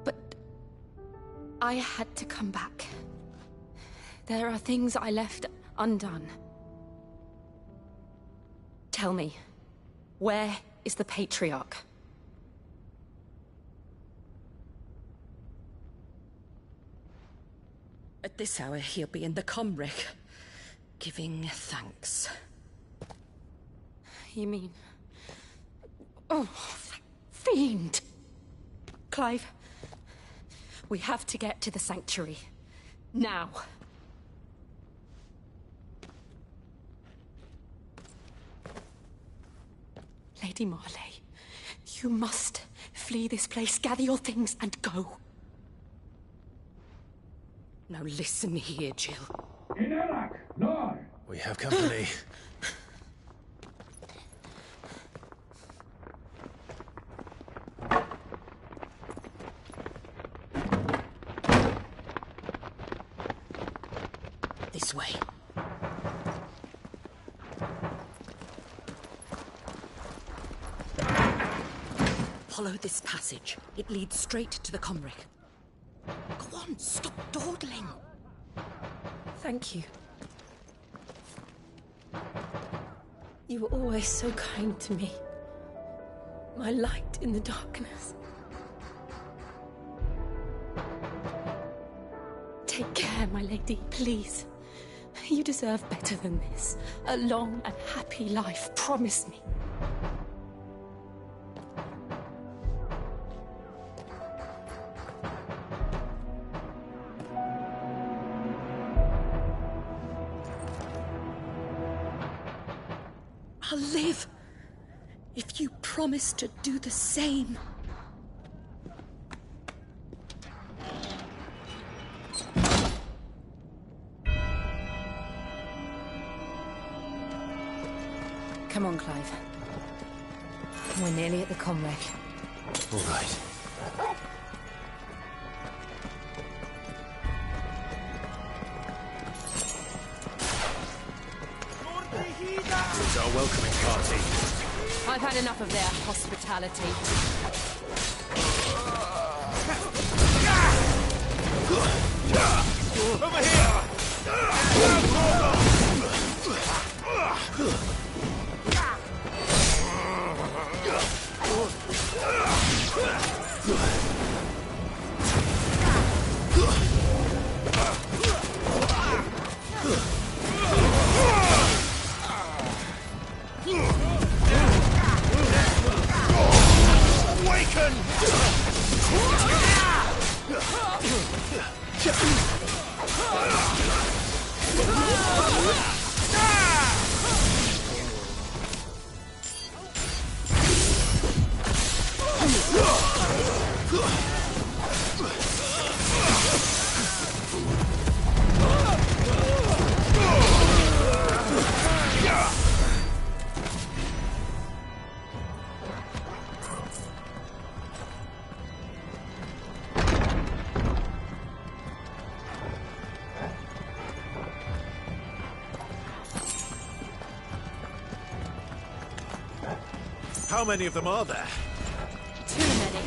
But I had to come back. There are things I left undone. Tell me, where is the Patriarch? At this hour, he'll be in the Comric, giving thanks. You mean... Oh, that fiend! Clive, we have to get to the sanctuary. Now. Lady Marley, you must flee this place, gather your things, and go. Now listen here, Jill. We have company. This way. Follow this passage. It leads straight to the Comric. Go on, stop dawdling. Thank you. You were always so kind to me. My light in the darkness. Take care, my lady, please. You deserve better than this. A long and happy life, promise me. I'll live if you promise to do the same. Come on, Clive. We're nearly at the Comrec. All right. It's our welcoming party. I've had enough of their hospitality. Over here! Awaken! How many of them are there? Too many.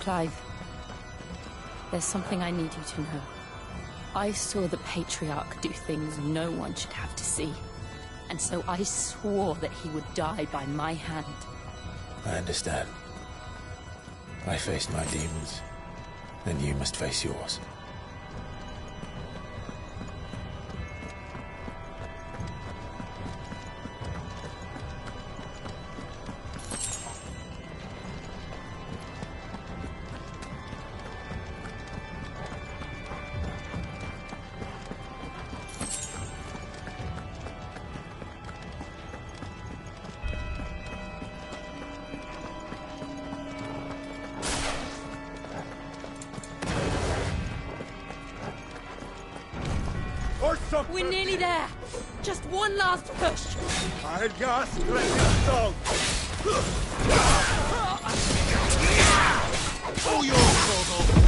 Clive, there's something I need you to know. I saw the Patriarch do things no one should have to see. And so I swore that he would die by my hand. I understand. I faced my demons, then you must face yours. We're nearly there. Just one last push. I'll just let it go. Oh, your Frodo.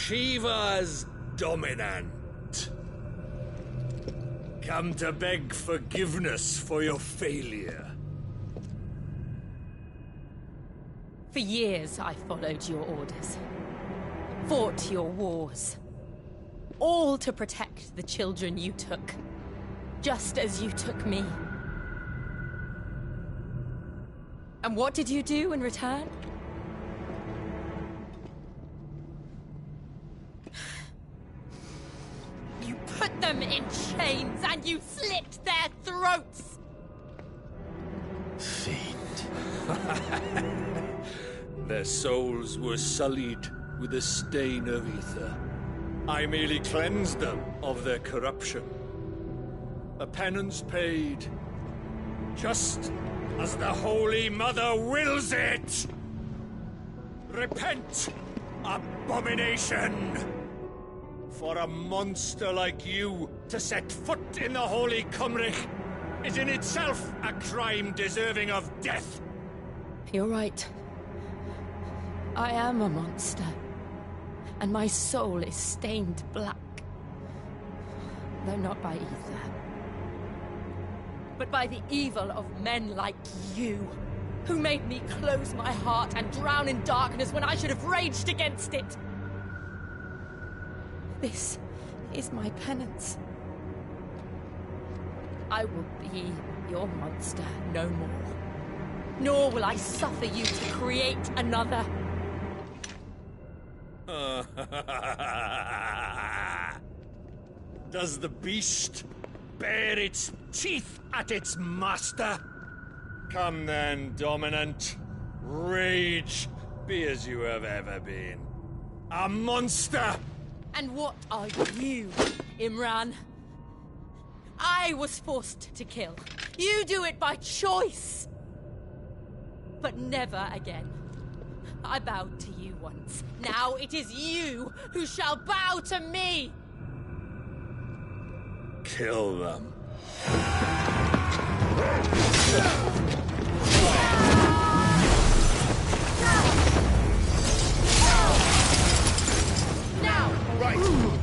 Shiva's dominant. Come to beg forgiveness for your failure. For years, I followed your orders. Fought your wars. All to protect the children you took. Just as you took me. And what did you do in return? You put them in chains and you slit their throats! Fiend. Their souls were sullied with a stain of ether. I merely cleansed them of their corruption. A penance paid, just as the Holy Mother wills it! Repent, abomination! For a monster like you to set foot in the Holy Cymric is in itself a crime deserving of death. You're right. I am a monster. And my soul is stained black. Though not by ether. But by the evil of men like you, who made me close my heart and drown in darkness when I should have raged against it. This is my penance. I will be your monster no more. Nor will I suffer you to create another. Does the beast bare its teeth at its master? Come then, dominant. Rage, be as you have ever been. A monster! And what are you, Imran? I was forced to kill. You do it by choice. But never again. I bowed to you once. Now it is you who shall bow to me! Kill them. Now! Right!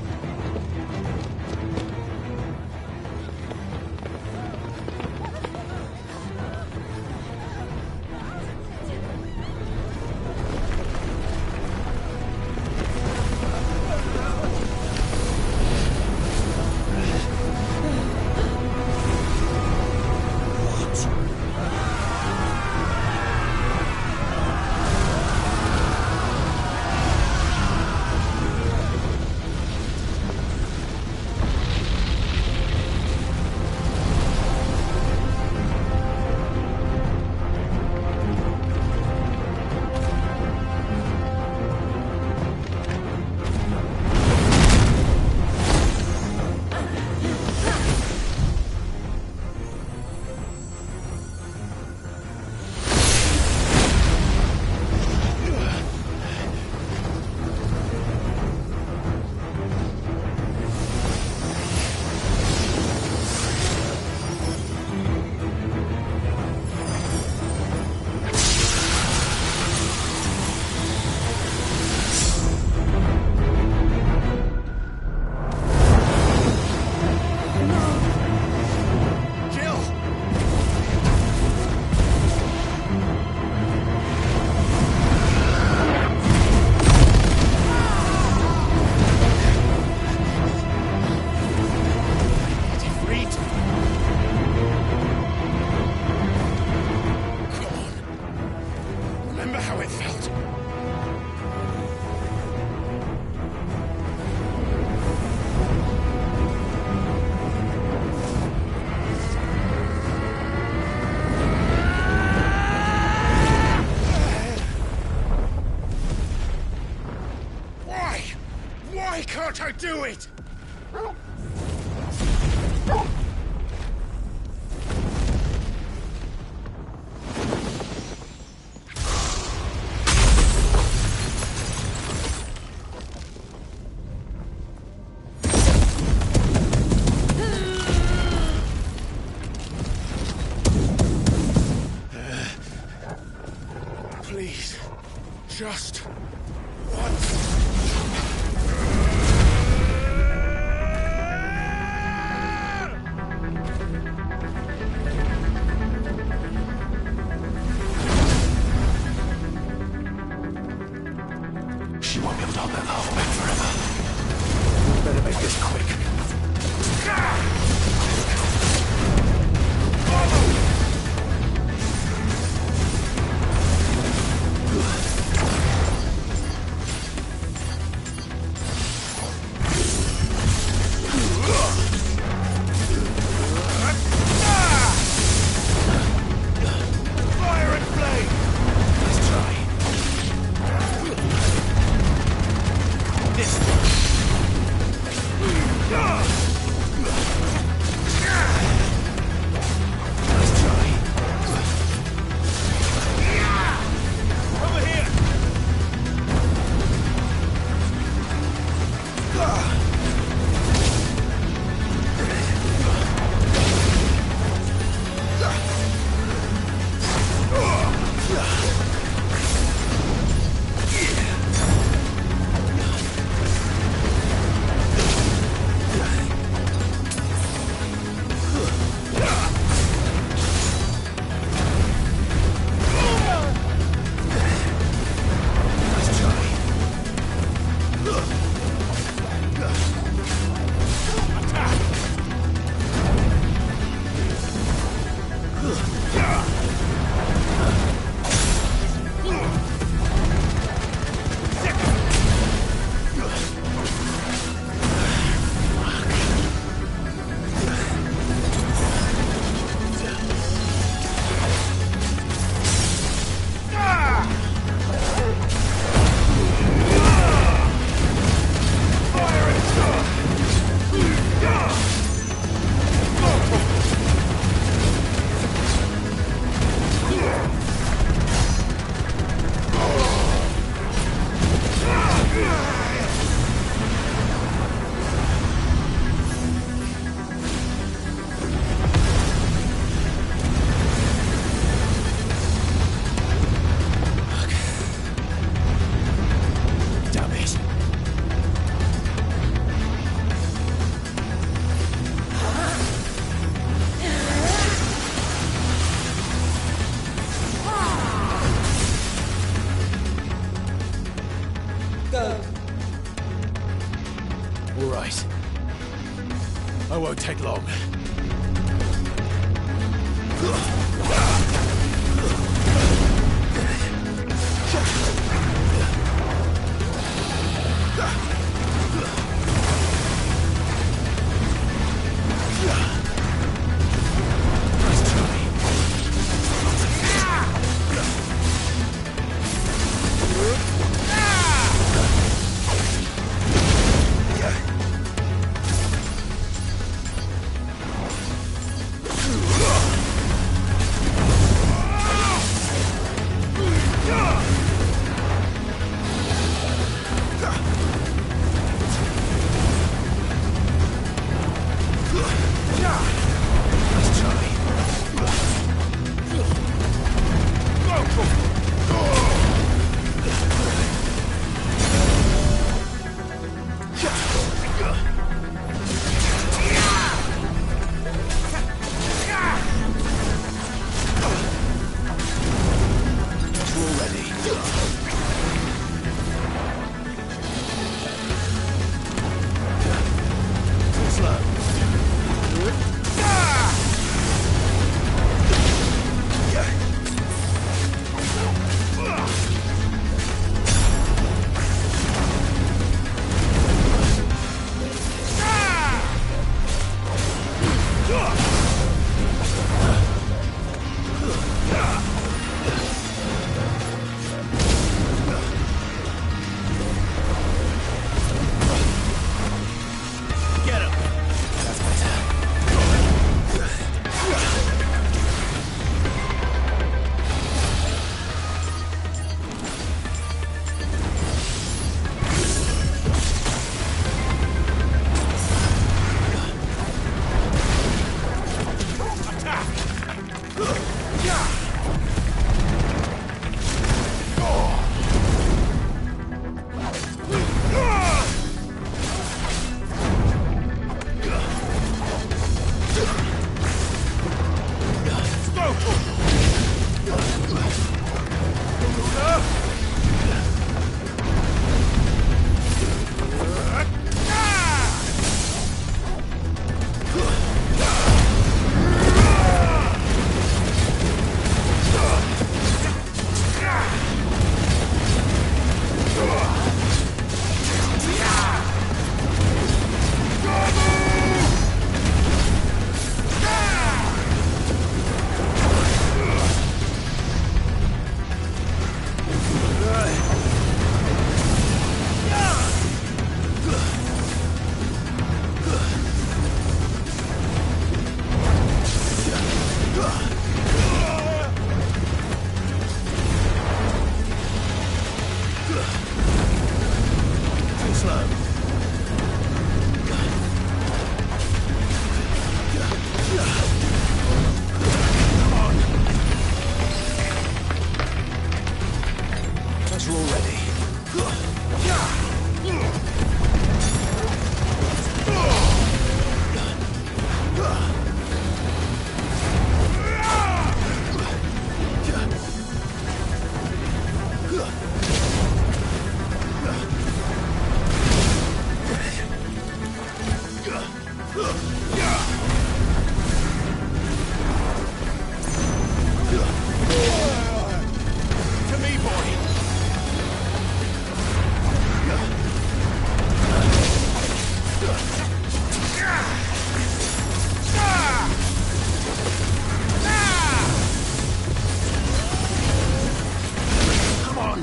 felt. Why can't I do it? Please, just once. She won't be able to hold that lava back forever. Better make this quick. Fire and flame! Let's try. Over here! All right. I won't take long. closer already. To me, boy! Come on!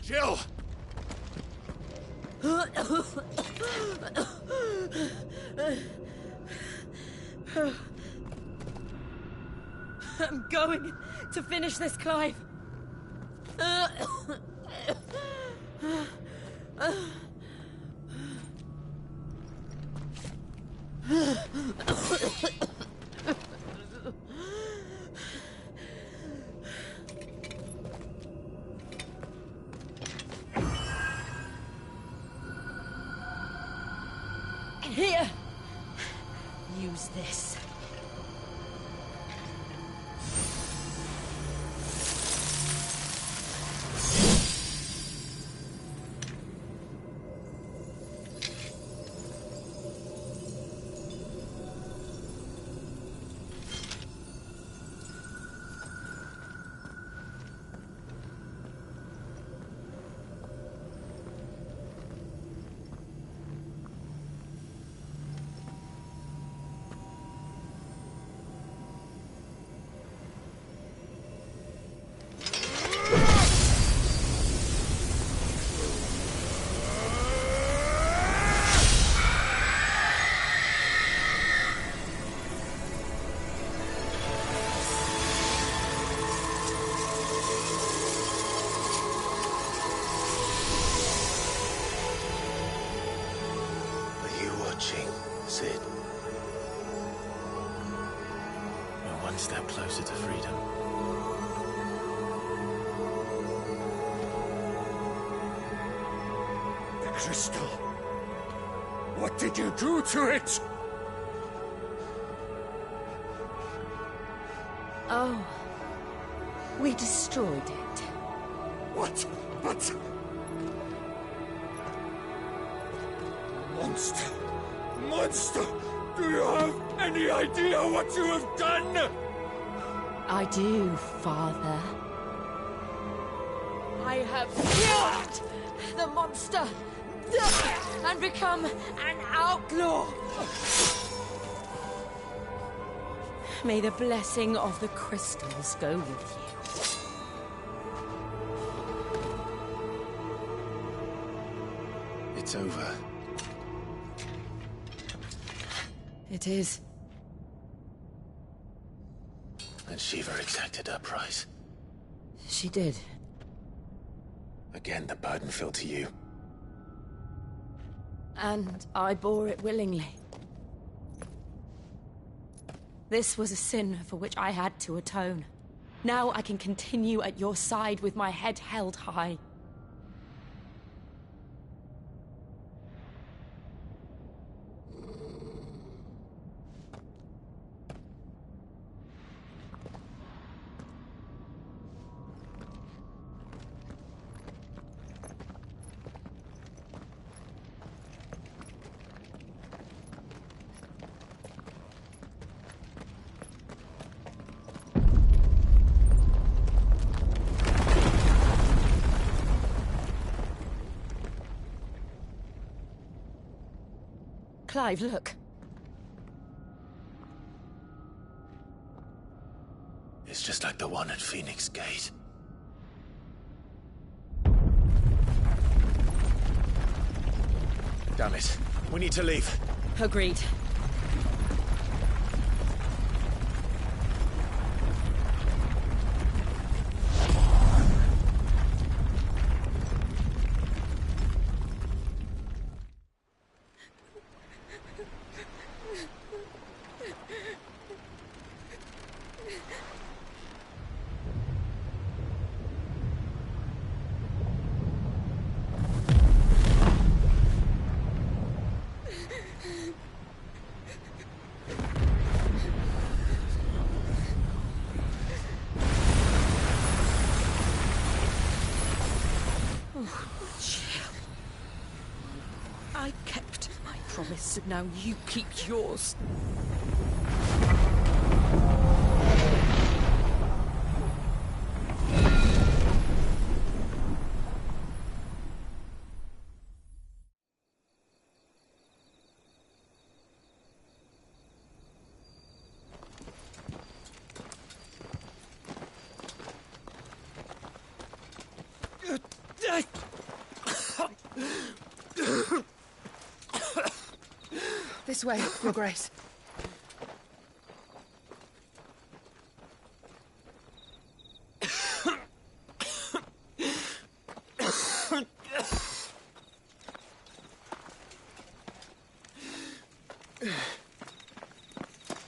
Jill! I'm going to finish this, Clive. Here. Use this. Sid. We're one step closer to freedom. The crystal. What did you do to it? Oh. We destroyed it. What? But... Monster! Monster! Do you have any idea what you have done? I do, Father. I have killed the monster and become an outlaw. May the blessing of the crystals go with you. It's over. It is. And Shiva exacted her price. She did. Again, the burden fell to you. And I bore it willingly. This was a sin for which I had to atone. Now I can continue at your side with my head held high. Clive, look. It's just like the one at Phoenix Gate. Damn it. We need to leave. Agreed. I kept my promise, and now you keep yours. This way, Your Grace.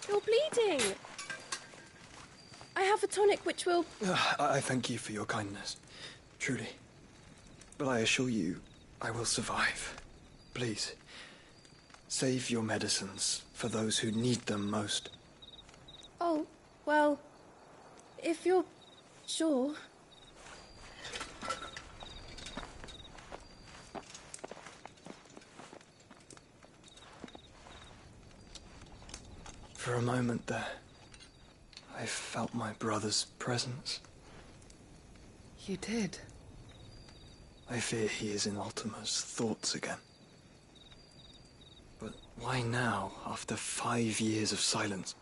You're bleeding. I have a tonic which will... I thank you for your kindness, truly. But I assure you, I will survive. Please, save your medicines for those who need them most. Oh, well, if you're sure... For a moment there, I felt my brother's presence. You did? I fear he is in Ultima's thoughts again. But why now, after 5 years of silence?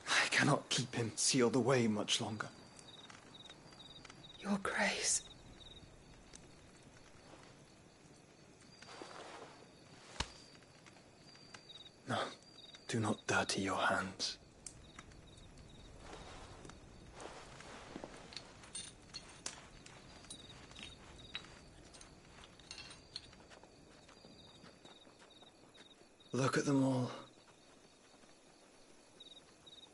I cannot keep him sealed away much longer. Your Grace. No, do not dirty your hands. Look at them all.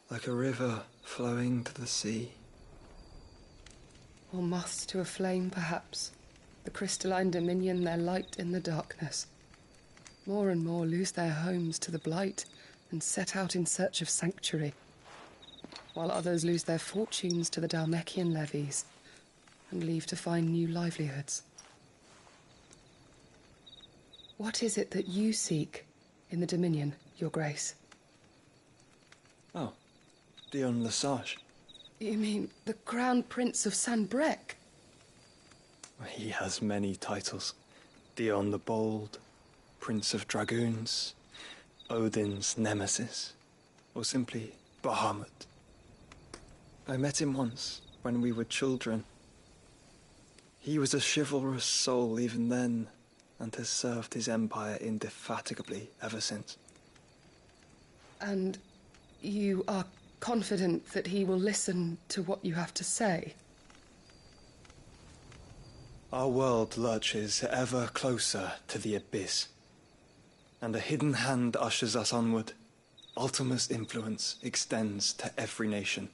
Like a river flowing to the sea. Or moths to a flame, perhaps. The crystalline dominion their light in the darkness. More and more lose their homes to the blight and set out in search of sanctuary, while others lose their fortunes to the Dhalmekian levies and leave to find new livelihoods. What is it that you seek in the Dominion, Your Grace? Oh, Dion Lesage. You mean the Crown Prince of Sanbrec? He has many titles. Dion the Bold, Prince of Dragoons, Odin's Nemesis, or simply Bahamut. I met him once, when we were children. He was a chivalrous soul even then, and has served his empire indefatigably ever since. And you are confident that he will listen to what you have to say? Our world lurches ever closer to the abyss, and a hidden hand ushers us onward. Ultima's influence extends to every nation,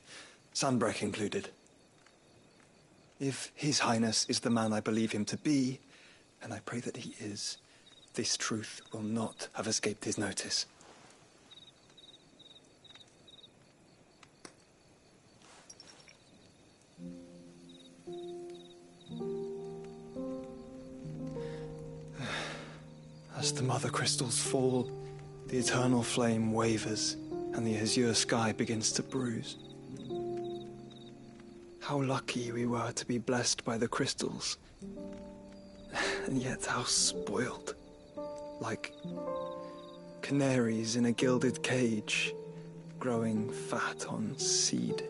Sanbrec included. If His Highness is the man I believe him to be, and I pray that he is, this truth will not have escaped his notice. As the mother crystals fall, the eternal flame wavers, and the azure sky begins to bruise. How lucky we were to be blessed by the crystals, and yet how spoiled. Like canaries in a gilded cage, growing fat on seed.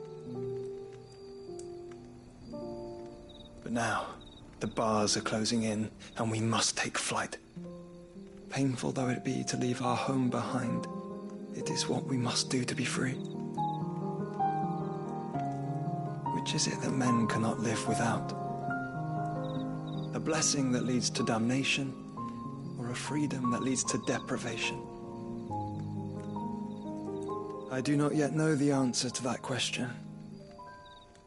But now, the bars are closing in, and we must take flight. Painful though it be to leave our home behind, it is what we must do to be free. Which is it that men cannot live without? A blessing that leads to damnation, or a freedom that leads to deprivation? I do not yet know the answer to that question.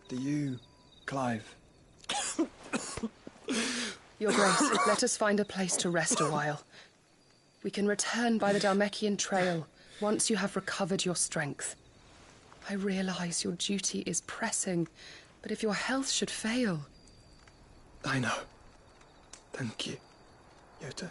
Do you, Clive? Your Grace, let us find a place to rest a while. We can return by the Dhalmekian trail once you have recovered your strength. I realize your duty is pressing, but if your health should fail... I know. Thank you, Yote.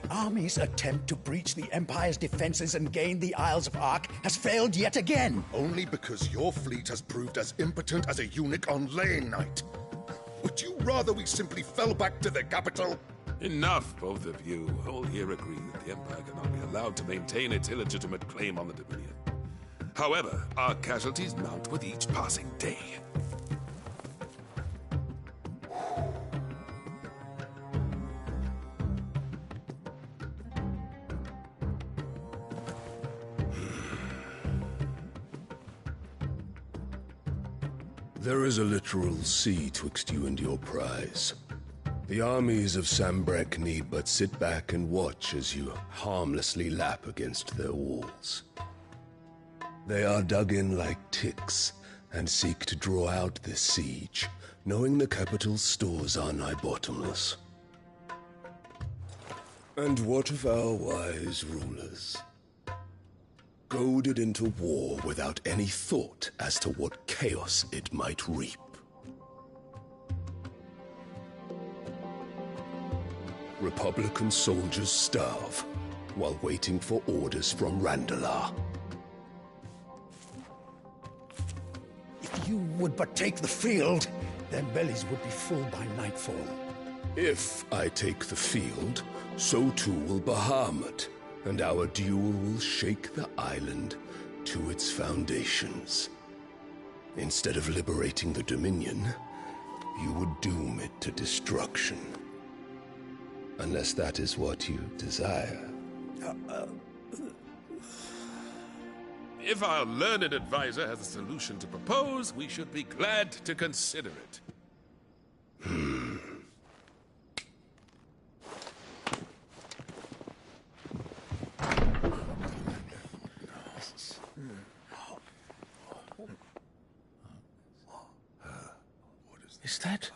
The army's attempt to breach the Empire's defenses and gain the Isles of Ark has failed yet again. Only because your fleet has proved as impotent as a eunuch on laying night. Would you rather we simply fell back to the capital? Enough, both of you. All here agree that the Empire cannot be allowed to maintain its illegitimate claim on the Dominion. However, our casualties mount with each passing day. There is a literal sea twixt you and your prize. The armies of Sambrek need but sit back and watch as you harmlessly lap against their walls. They are dug in like ticks and seek to draw out this siege, knowing the capital's stores are nigh bottomless. And what of our wise rulers? Goaded into war without any thought as to what chaos it might reap. Republican soldiers starve while waiting for orders from Randalar. If you would but take the field, their bellies would be full by nightfall. If I take the field, so too will Bahamut, and our duel will shake the island to its foundations. Instead of liberating the Dominion, you would doom it to destruction. Unless that is what you desire. If our learned advisor has a solution to propose, we should be glad to consider it. Is that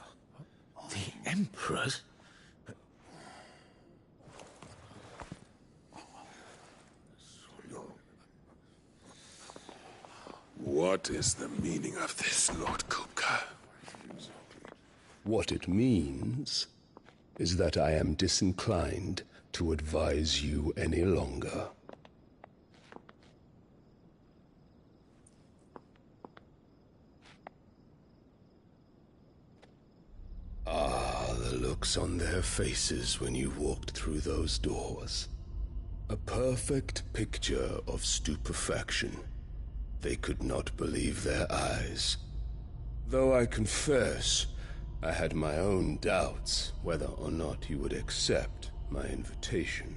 the Emperor's? What is the meaning of this, Lord Kupka? What it means is that I am disinclined to advise you any longer. Ah, the looks on their faces when you walked through those doors. A perfect picture of stupefaction. They could not believe their eyes. Though I confess, I had my own doubts whether or not you would accept my invitation.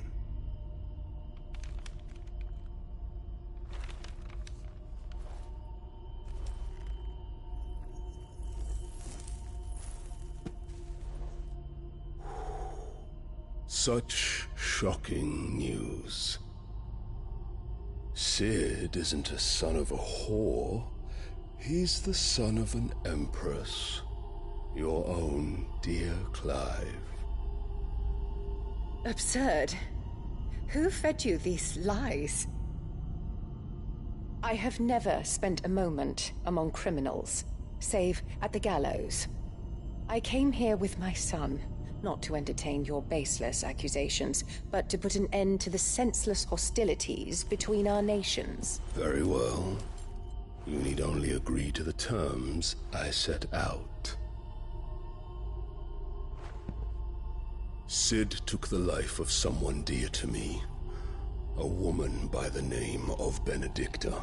Such shocking news. Sid isn't a son of a whore. He's the son of an empress. Your own dear Clive. Absurd. Who fed you these lies? I have never spent a moment among criminals, save at the gallows. I came here with my son, not to entertain your baseless accusations, but to put an end to the senseless hostilities between our nations. Very well. You need only agree to the terms I set out. Sid took the life of someone dear to me, a woman by the name of Benedicta.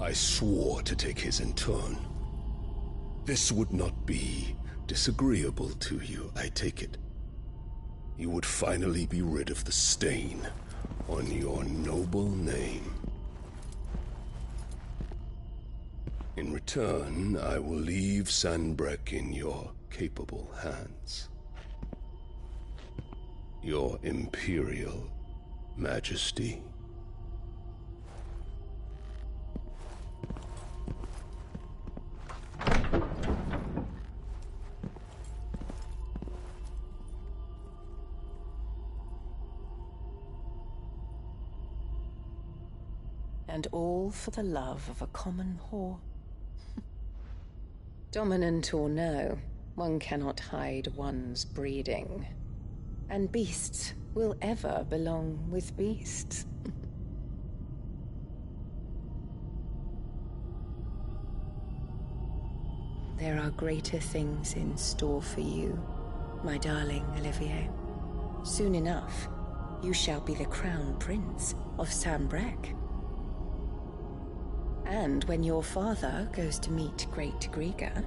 I swore to take his in turn. This would not be disagreeable to you, I take it. You would finally be rid of the stain on your noble name. In return, I will leave Sanbrek in your capable hands. Your Imperial Majesty. And all for the love of a common whore. Dominant or no, one cannot hide one's breeding. And beasts will ever belong with beasts. There are greater things in store for you, my darling Olivier. Soon enough, you shall be the crown prince of Sambrec. And when your father goes to meet Great Griga,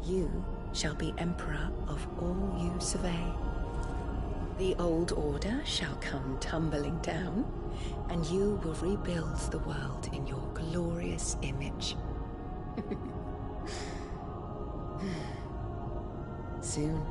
you shall be emperor of all you survey. The old order shall come tumbling down, and you will rebuild the world in your glorious image. Soon.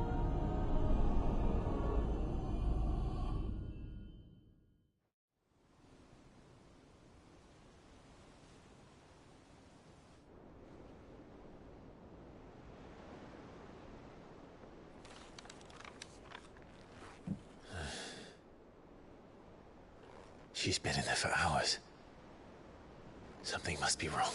She's been in there for hours. Something must be wrong.